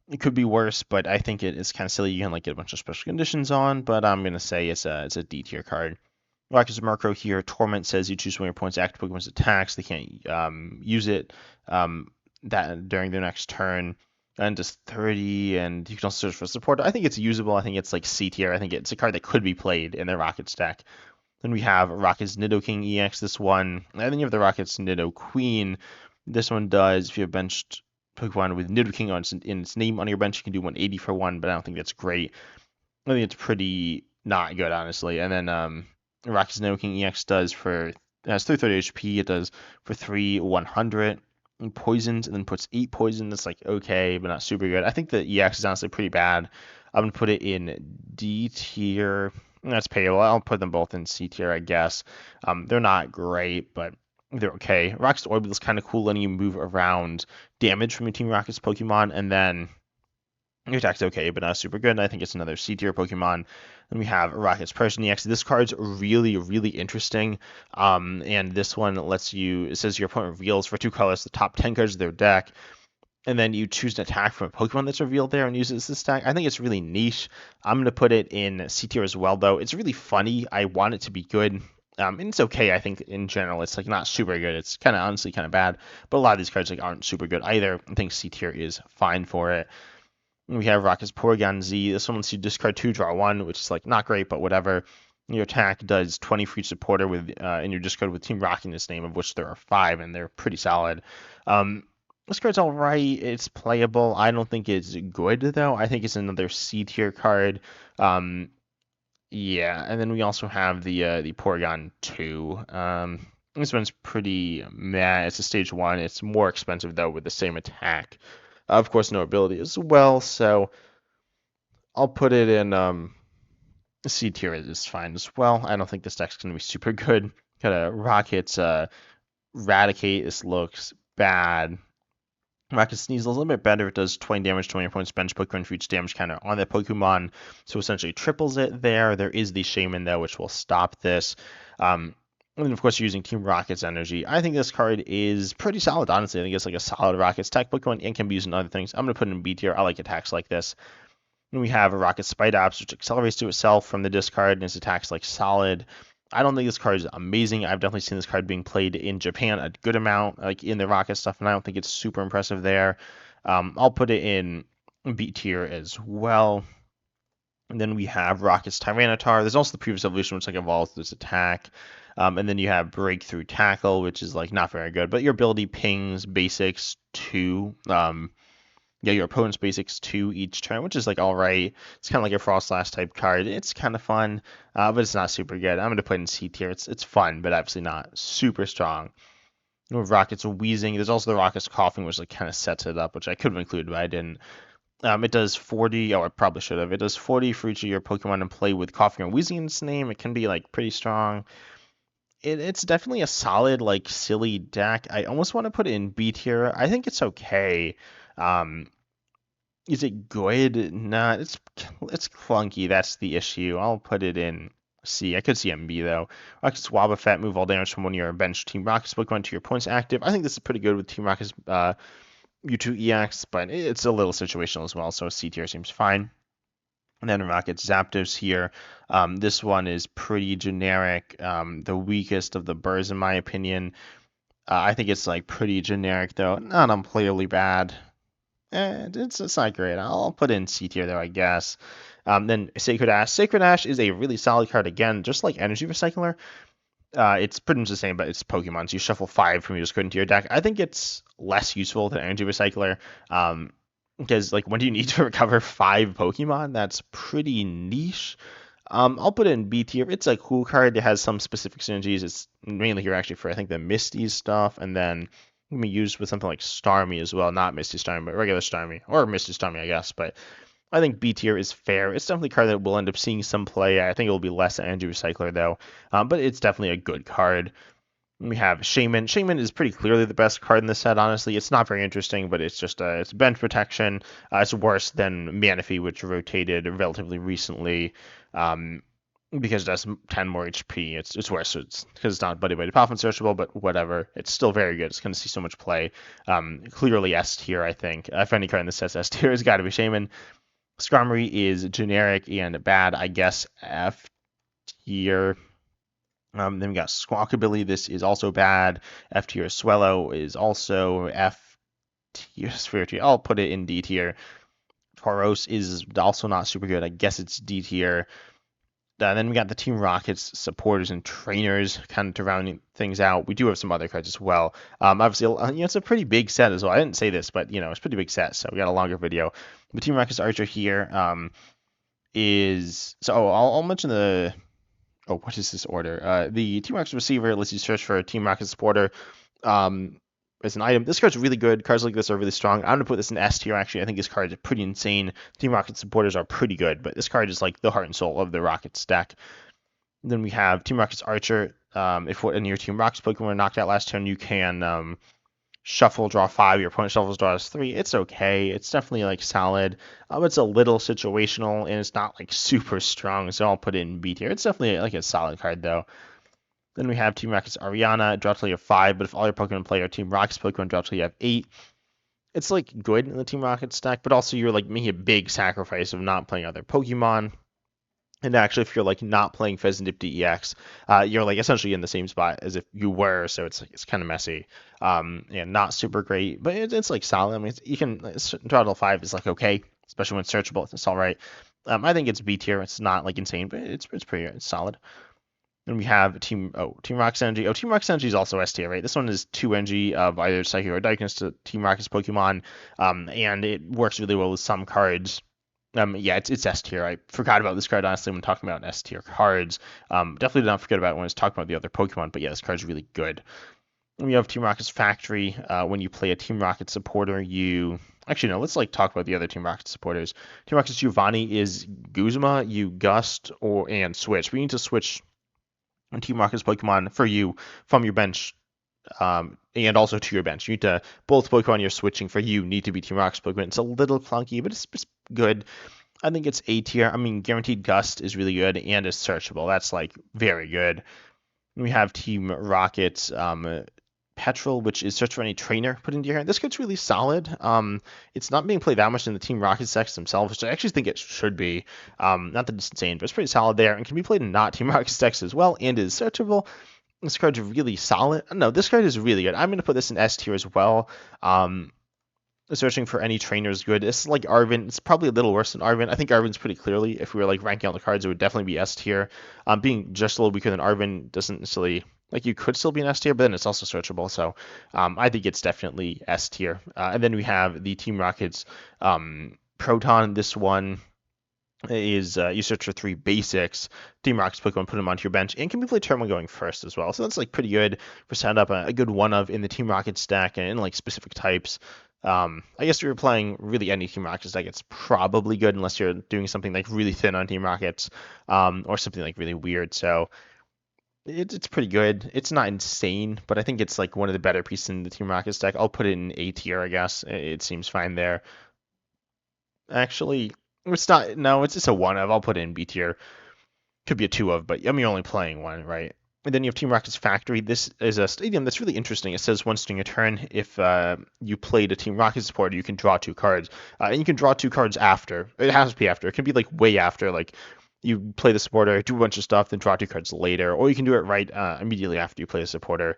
It could be worse, but I think it is kind of silly. You can like get a bunch of special conditions on, but I'm gonna say it's a D tier card. Rocket's Murkrow here. Torment says you choose one of your opponent's active Pokemon's attacks. They can't use it that during their next turn. And just 30, and you can also search for support. I think it's usable. I think it's like C tier. I think it's a card that could be played in the Rocket's deck. Then we have Rocket's Nidoking EX, this one. And then you have the Rocket's Nidoqueen. This one does, if you have benched Pokemon with Nidoking in its name on your bench, you can do 180 for 1, but I don't think that's great. I think it's pretty not good, honestly. And then Rocket's Nidoking EX has 330 HP. It does for 100 and poisons, and then puts 8 poison. That's like okay, but not super good. I think the EX is honestly pretty bad. I'm gonna put it in D tier. That's payable. I'll put them both in C tier, I guess. They're not great, but they're okay. Rocket's Orbital is kind of cool, letting you move around damage from your Team Rocket's Pokemon, and then your attack's okay, but not super good. And I think it's another C tier Pokemon. Then we have Rocket's Person EX. This card's really, really interesting. And this one it says your opponent reveals for 2 colors the top 10 cards of their deck. And then you choose an attack from a Pokemon that's revealed there and uses this stack. I think it's really niche. I'm going to put it in C tier as well, though. It's really funny. I want it to be good. And it's okay, I think, in general. It's like not super good. It's kind of honestly kind of bad. But a lot of these cards like aren't super good either. I think C tier is fine for it. We have Rocket's Porygon Z. This one lets you discard 2, draw 1, which is like not great, but whatever. Your attack does 20 for each supporter in your discard with Team Rocket in its name, of which there are 5, and they're pretty solid. This card's all right. It's playable. I don't think it's good though. I think it's another C tier card. Yeah, and then we also have the Porygon 2. This one's pretty meh. It's a stage 1. It's more expensive though with the same attack. Of course, no ability as well, so I'll put it in C tier is fine as well. I don't think this deck's going to be super good. Kind of Rocket's Eradicate. This looks bad. Rocket Sneasel is a little bit better. It does 20 damage to 20 points bench Pokemon for each damage counter on that Pokemon, so essentially triples it there. There is the Shaman, though, which will stop this. And then, of course, you're using Team Rocket's energy. I think this card is pretty solid, honestly. I think it's like a solid Rocket's tech Pokemon and can be used in other things. I'm going to put it in B tier. I like attacks like this. And we have a Rocket Spite Ops, which accelerates to itself from the discard, and its attacks like solid. I don't think this card is amazing. I've definitely seen this card being played in Japan a good amount, like in the Rocket stuff, and I don't think it's super impressive there. I'll put it in B tier as well. And then we have Rocket's Tyranitar. There's also the previous evolution, which like evolves this attack. And then you have Breakthrough Tackle, which is like not very good, but your ability pings basics to Yeah, your opponent's basics 2 each turn, which is like alright. It's kind of like a Frost Lash type card. It's kind of fun, but it's not super good. I'm gonna put it in C tier. It's fun, but obviously not super strong. With Rocket's Wheezing, there's also the Rocket's Coughing, which like kind of sets it up, which I could have included, but I didn't. It does 40. Oh, I probably should have. It does 40 for each of your Pokemon in play with Coughing or Wheezing in its name. It can be like pretty strong. It's definitely a solid, like silly deck. I almost want to put it in B tier. I think it's okay. Um, is it good? Nah, it's clunky. That's the issue. I'll put it in C. I could see M B though. Rocket's Wobbuffet, move all damage from one of your bench Team Rocket's Pokemon to your points active. I think this is pretty good with Team Rocket's Mewtwo EX, but it's a little situational as well, so C tier seems fine. And then Rocket's Zapdos here. This one is pretty generic, the weakest of the birds in my opinion. I think it's like pretty generic though, not unplayably bad. It's not great. I'll put it in C tier though, I guess. Then Sacred Ash. Sacred Ash is a really solid card again, just like Energy Recycler. It's pretty much the same, but it's Pokemon. So you shuffle 5 from your discard into your deck. I think it's less useful than Energy Recycler. Because like when do you need to recover 5 Pokemon? That's pretty niche. I'll put it in B tier. It's a cool card. It has some specific synergies. It's mainly here actually for I think the Misty stuff, and then it can be used with something like Starmie as well. Not Misty Starmie, but regular Starmie or Misty Starmie, I guess. But I think B tier is fair. It's definitely a card that will end up seeing some play. I think it will be less than Energy Recycler though, but it's definitely a good card. We have Shaman. Shaman is pretty clearly the best card in the set, honestly. It's not very interesting, but it's just it's bench protection. It's worse than Manaphy, which rotated relatively recently because it does 10 more HP. It's worse because it's not Buddy Buddy Pop and searchable, but whatever. It's still very good. It's going to see so much play. Clearly S tier, I think. If any card in the set S tier, has got to be Shaman. Skarmory is generic and bad, I guess F tier. Then we got Squawkabilly. This is also bad. F tier. Swellow is also F tier. Sphere tier. I'll put it in D tier. Tauros is also not super good. I guess it's D tier. Then we got the Team Rockets supporters and trainers kind of to round things out. We do have some other cards as well. Obviously, it's a pretty big set as well. I didn't say this, but it's a pretty big set, so we got a longer video. The Team Rockets Archer here is so. I'll mention the. Oh, what is this order? The Team Rockets receiver lets you search for a Team Rocket supporter as an item. This card's really good. Cards like this are really strong. I'm going to put this in S tier, actually. I think this card is pretty insane. Team Rocket supporters are pretty good, but this card is like the heart and soul of the Rockets deck. Then we have Team Rocket's Archer. If any of your Team Rockets Pokemon were knocked out last turn, you can shuffle, draw 5. Your opponent shuffles, draws 3. It's okay. It's definitely like solid. It's a little situational and it's not like super strong, so I'll put it in B tier. It's definitely like a solid card though. Then we have Team Rocket's Ariana. Drop till you have 5, but if all your Pokemon play are Team Rocket's Pokemon, drop till you have 8. It's like good in the Team Rocket stack, but also you're like making a big sacrifice of not playing other Pokemon. And actually, if you're like not playing Fezandip EX, you're like essentially in the same spot as if you were. So it's like it's kind of messy, and not super great, but it's like solid. I mean, you can Throttle 5 is like okay, especially when it's searchable. It's all right. I think it's B tier. It's not like insane, but it's pretty good. It's solid. Then we have Team Rocket's Energy. Oh, Team Rocket's Energy is also S tier, right? This one is 2 energy of either Psychic or Darkness to Team Rocket's Pokemon, and it works really well with some cards. Yeah, it's S tier. I forgot about this card honestly when talking about S tier cards. Definitely did not forget about it when I was talking about the other Pokemon, but yeah, this card's really good. And we have Team Rocket's Factory. When you play a Team Rocket supporter, you actually no. Let's like talk about the other Team Rocket supporters. Team Rocket's Giovanni is Guzma, you Gust, and Switch. We need to switch Team Rocket's Pokemon for you from your bench. And also to your bench. You need to both Pokemon you're switching for you need to be Team Rocket's Pokemon. It's a little clunky, but it's good. I think it's A tier. I mean, Guaranteed Gust is really good and is searchable. That's like very good. We have Team Rocket's Petrol, which is search for any trainer put into your hand. This card's really solid. It's not being played that much in the Team Rocket decks themselves, which I actually think it should be. Not that it's insane, but it's pretty solid there and can be played in not Team Rocket decks as well and is searchable. This card's really solid. No, this card is really good. I'm going to put this in S tier as well. Searching for any trainer is good. It's like Arven. It's probably a little worse than Arven. I think Arven's pretty clearly, if we were like ranking all the cards, it would definitely be S tier. Being just a little weaker than Arven doesn't necessarily Like you could still be an S tier, but then it's also searchable. So I think it's definitely S tier. And then we have the Team Rockets Proton. This one is you search for three basics, Team Rockets Pokemon, put them onto your bench, and can be played turn one going first as well. So that's like pretty good for setting up a good one of in the Team Rockets stack and in like specific types. I guess if you're playing really any Team Rockets deck, it's probably good unless you're doing something like really thin on Team Rockets, or something like really weird. So it's pretty good. It's not insane, but I think it's like one of the better pieces in the Team Rockets deck. I'll put it in A tier, I guess. It seems fine there. Actually, it's not. No, it's just a one of. I'll put it in B tier. Could be a two of, but I mean, you're only playing one, right? And then you have Team Rocket's Factory. This is a stadium that's really interesting. It says once during your turn, if you played a Team Rocket supporter, you can draw two cards. And you can draw two cards after. It has to be after. It can be like way after. Like you play the supporter, do a bunch of stuff, then draw two cards later. Or you can do it right immediately after you play the supporter.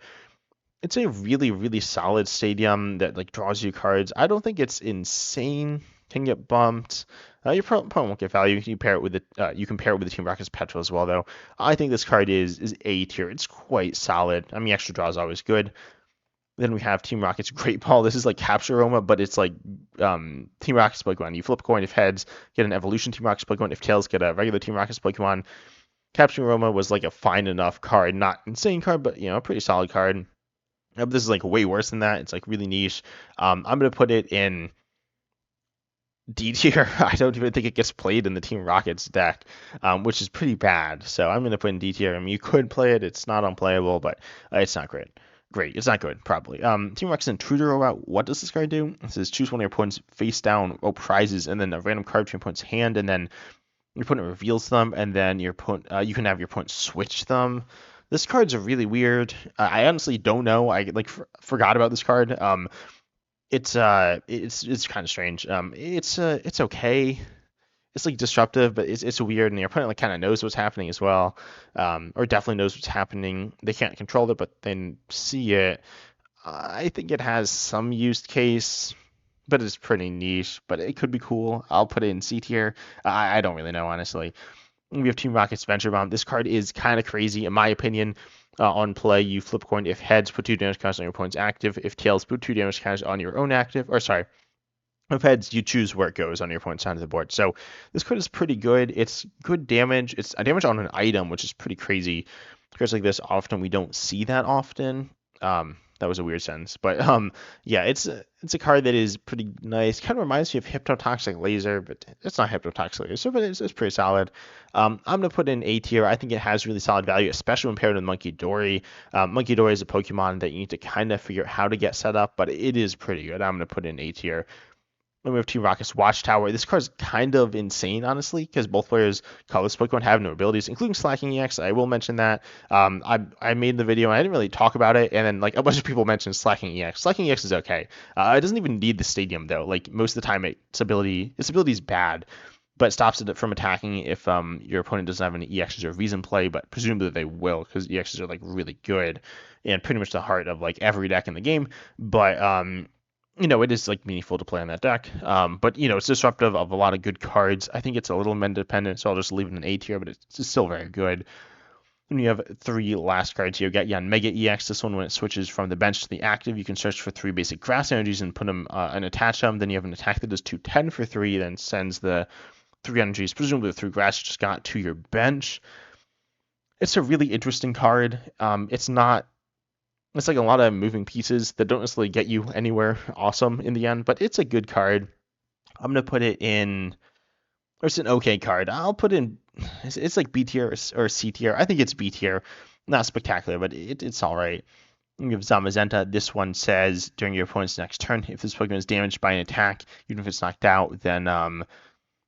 It's a really, really solid stadium that like draws you cards. I don't think it's insane. Can get bumped. You probably won't get value. You pair it with you can pair it with the Team Rocket's Petrol as well, though. I think this card is A tier. It's quite solid. I mean, extra draw is always good. Then we have Team Rocket's Great Ball. This is like Capture Aroma, but it's like Team Rocket's Pokemon. You flip a coin if heads, get an evolution Team Rocket's Pokemon. If tails, get a regular Team Rocket's Pokemon. Capture Aroma was like a fine enough card, not insane card, but a pretty solid card. This is like way worse than that. It's like really niche. I'm gonna put it in D tier. I don't even think it gets played in the Team Rockets deck, which is pretty bad. So I'm gonna put in D tier. I mean, you could play it. It's not unplayable, but it's not great. Great, it's not good, probably. Team Rockets Intruder Robot. What does this card do? It says choose one of your opponent's face down prizes, and then a random card from your opponent's hand, and then your opponent reveals them, and then your opponent you can have your opponent switch them. This card's really weird. I honestly don't know. I like forgot about this card. It's kind of strange. It's okay. It's like disruptive, but it's weird, and your opponent like kind of knows what's happening as well, or definitely knows what's happening. They can't control it, but they see it. I think it has some use case, but it's pretty niche. But it could be cool. I'll put it in C tier. I don't really know, honestly. We have Team Rocket's Venture Bomb. This card is kind of crazy, in my opinion. On play, you flip a coin. If heads, put two damage counters on your opponent's active. If tails, put two damage counters on your own active. Or sorry, if heads, you choose where it goes on your opponent's side of the board. So this card is pretty good. It's good damage. It's a damage on an item, which is pretty crazy. Cards like this often we don't see that often. That was a weird sentence, but yeah, it's a card that is pretty nice. Kind of reminds me of Hypnotoxic Laser, but it's not Hypnotoxic Laser, but it's pretty solid. I'm gonna put in A tier. I think it has really solid value, especially when paired with Monkey Dory. Monkey Dory is a Pokemon that you need to kind of figure out how to get set up, but it is pretty good. I'm gonna put in A tier. Then we have Team Rocket's Watchtower. This card's kind of insane, honestly, because both players colorless Pokemon have no abilities, including Slacking EX. I will mention that. I made the video and I didn't really talk about it, and then like a bunch of people mentioned Slacking EX. Slacking EX is okay. It doesn't even need the stadium though. Like most of the time, its ability is bad, but it stops it from attacking if your opponent doesn't have any EXs or V's in play. But presumably they will, because EXs are like really good and pretty much the heart of like every deck in the game. But it is like meaningful to play on that deck. But it's disruptive of a lot of good cards. I think it's a little meta dependent, so I'll just leave it in A tier, but it's still very good. And you have three last cards here. You got Mega EX. This one, when it switches from the bench to the active, you can search for three basic grass energies and put them and attach them. Then you have an attack that does 210 for 3, then sends the 3 energies, presumably through grass you just got, to your bench. It's a really interesting card. It's like a lot of moving pieces that don't necessarily get you anywhere awesome in the end, but it's a good card. I'm going to put it in, or it's an okay card. I'll put in, it's like B tier or C tier. I think it's B tier. Not spectacular, but it's all right. You have Zamazenta. This one says, during your opponent's next turn, if this Pokemon is damaged by an attack, even if it's knocked out, then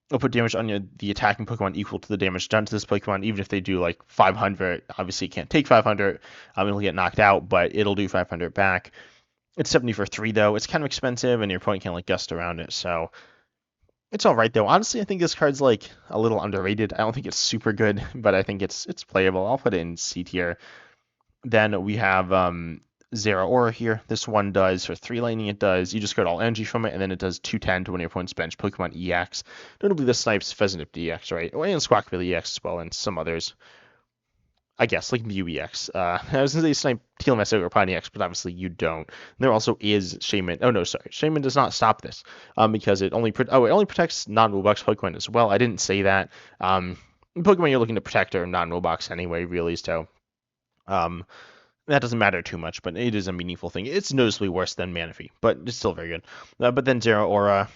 it'll put damage on the attacking Pokemon equal to the damage done to this Pokemon, even if they do like 500. Obviously, it can't take 500. It'll get knocked out, but it'll do 500 back. It's 70 for 3, though. It's kind of expensive, and your opponent can't like gust around it, so it's all right, though. Honestly, I think this card's like a little underrated. I don't think it's super good, but I think it's playable. I'll put it in C tier. Then we have Zeraora here. This one does, for 3 lightning, you just get all energy from it, and then it does 210 to one of your opponent's bench Pokemon EX. Notably, this snipes Pheasantip EX, right? And Squawkville EX as well, and some others. I guess, like UEX. I was gonna say snipe TLMS or Pontiacs, but obviously you don't. And there also is Shaman. Oh no, sorry, Shaman does not stop this, because it only protects non-Robux Pokemon as well. I didn't say that. Pokemon you're looking to protect are non-Robux anyway, really. So um, that doesn't matter too much, but it is a meaningful thing. It's noticeably worse than Manaphy, but it's still very good. But then Zero Aura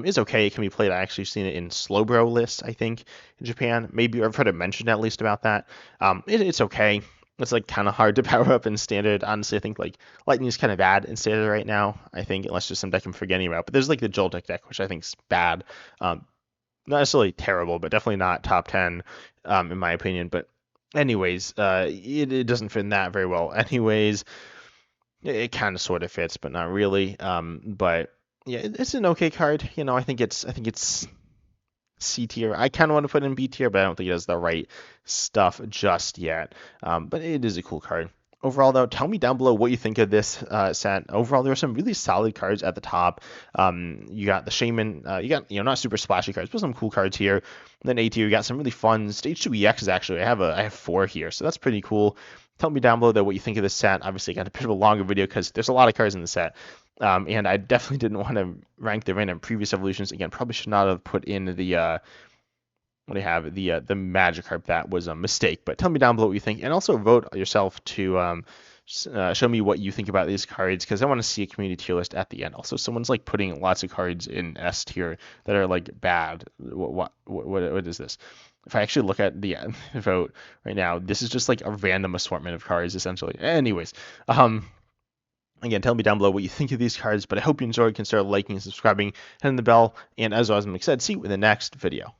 is okay. It can be played. I actually seen it in Slowbro lists, I think, in Japan. Maybe I've heard it mentioned at least about that. It's okay. It's like kind of hard to power up in standard. Honestly, I think like Lightning is kind of bad in standard right now. I think unless there's some deck I'm forgetting about. But there's like the Joltik deck, which I think is bad. Not necessarily terrible, but definitely not top 10 in my opinion. But anyways, it doesn't fit in that very well. Anyways, it kind of sort of fits, but not really. But yeah, it's an okay card. I think it's C tier. I kind of want to put it in B tier, but I don't think it has the right stuff just yet. But it is a cool card. Overall, though, tell me down below what you think of this set. Overall, there are some really solid cards at the top. You got the Shaman. You got not super splashy cards, but some cool cards here. And then A tier, you got some really fun Stage 2 EXs. Actually, I have 4 here, so that's pretty cool. Tell me down below though what you think of this set. Obviously, I got a bit of a longer video because there's a lot of cards in the set. And I definitely didn't want to rank the random previous evolutions. Again, probably should not have put in the what do you have the Magikarp. That was a mistake. But tell me down below what you think, and also vote yourself to show me what you think about these cards because I want to see a community tier list at the end. Also, someone's like putting lots of cards in S tier that are like bad. What is this? If I actually look at the vote right now, this is just like a random assortment of cards essentially. Anyways, again, tell me down below what you think of these cards, but I hope you enjoyed. Consider liking and subscribing, hitting the bell, and as always, like I said, see you in the next video.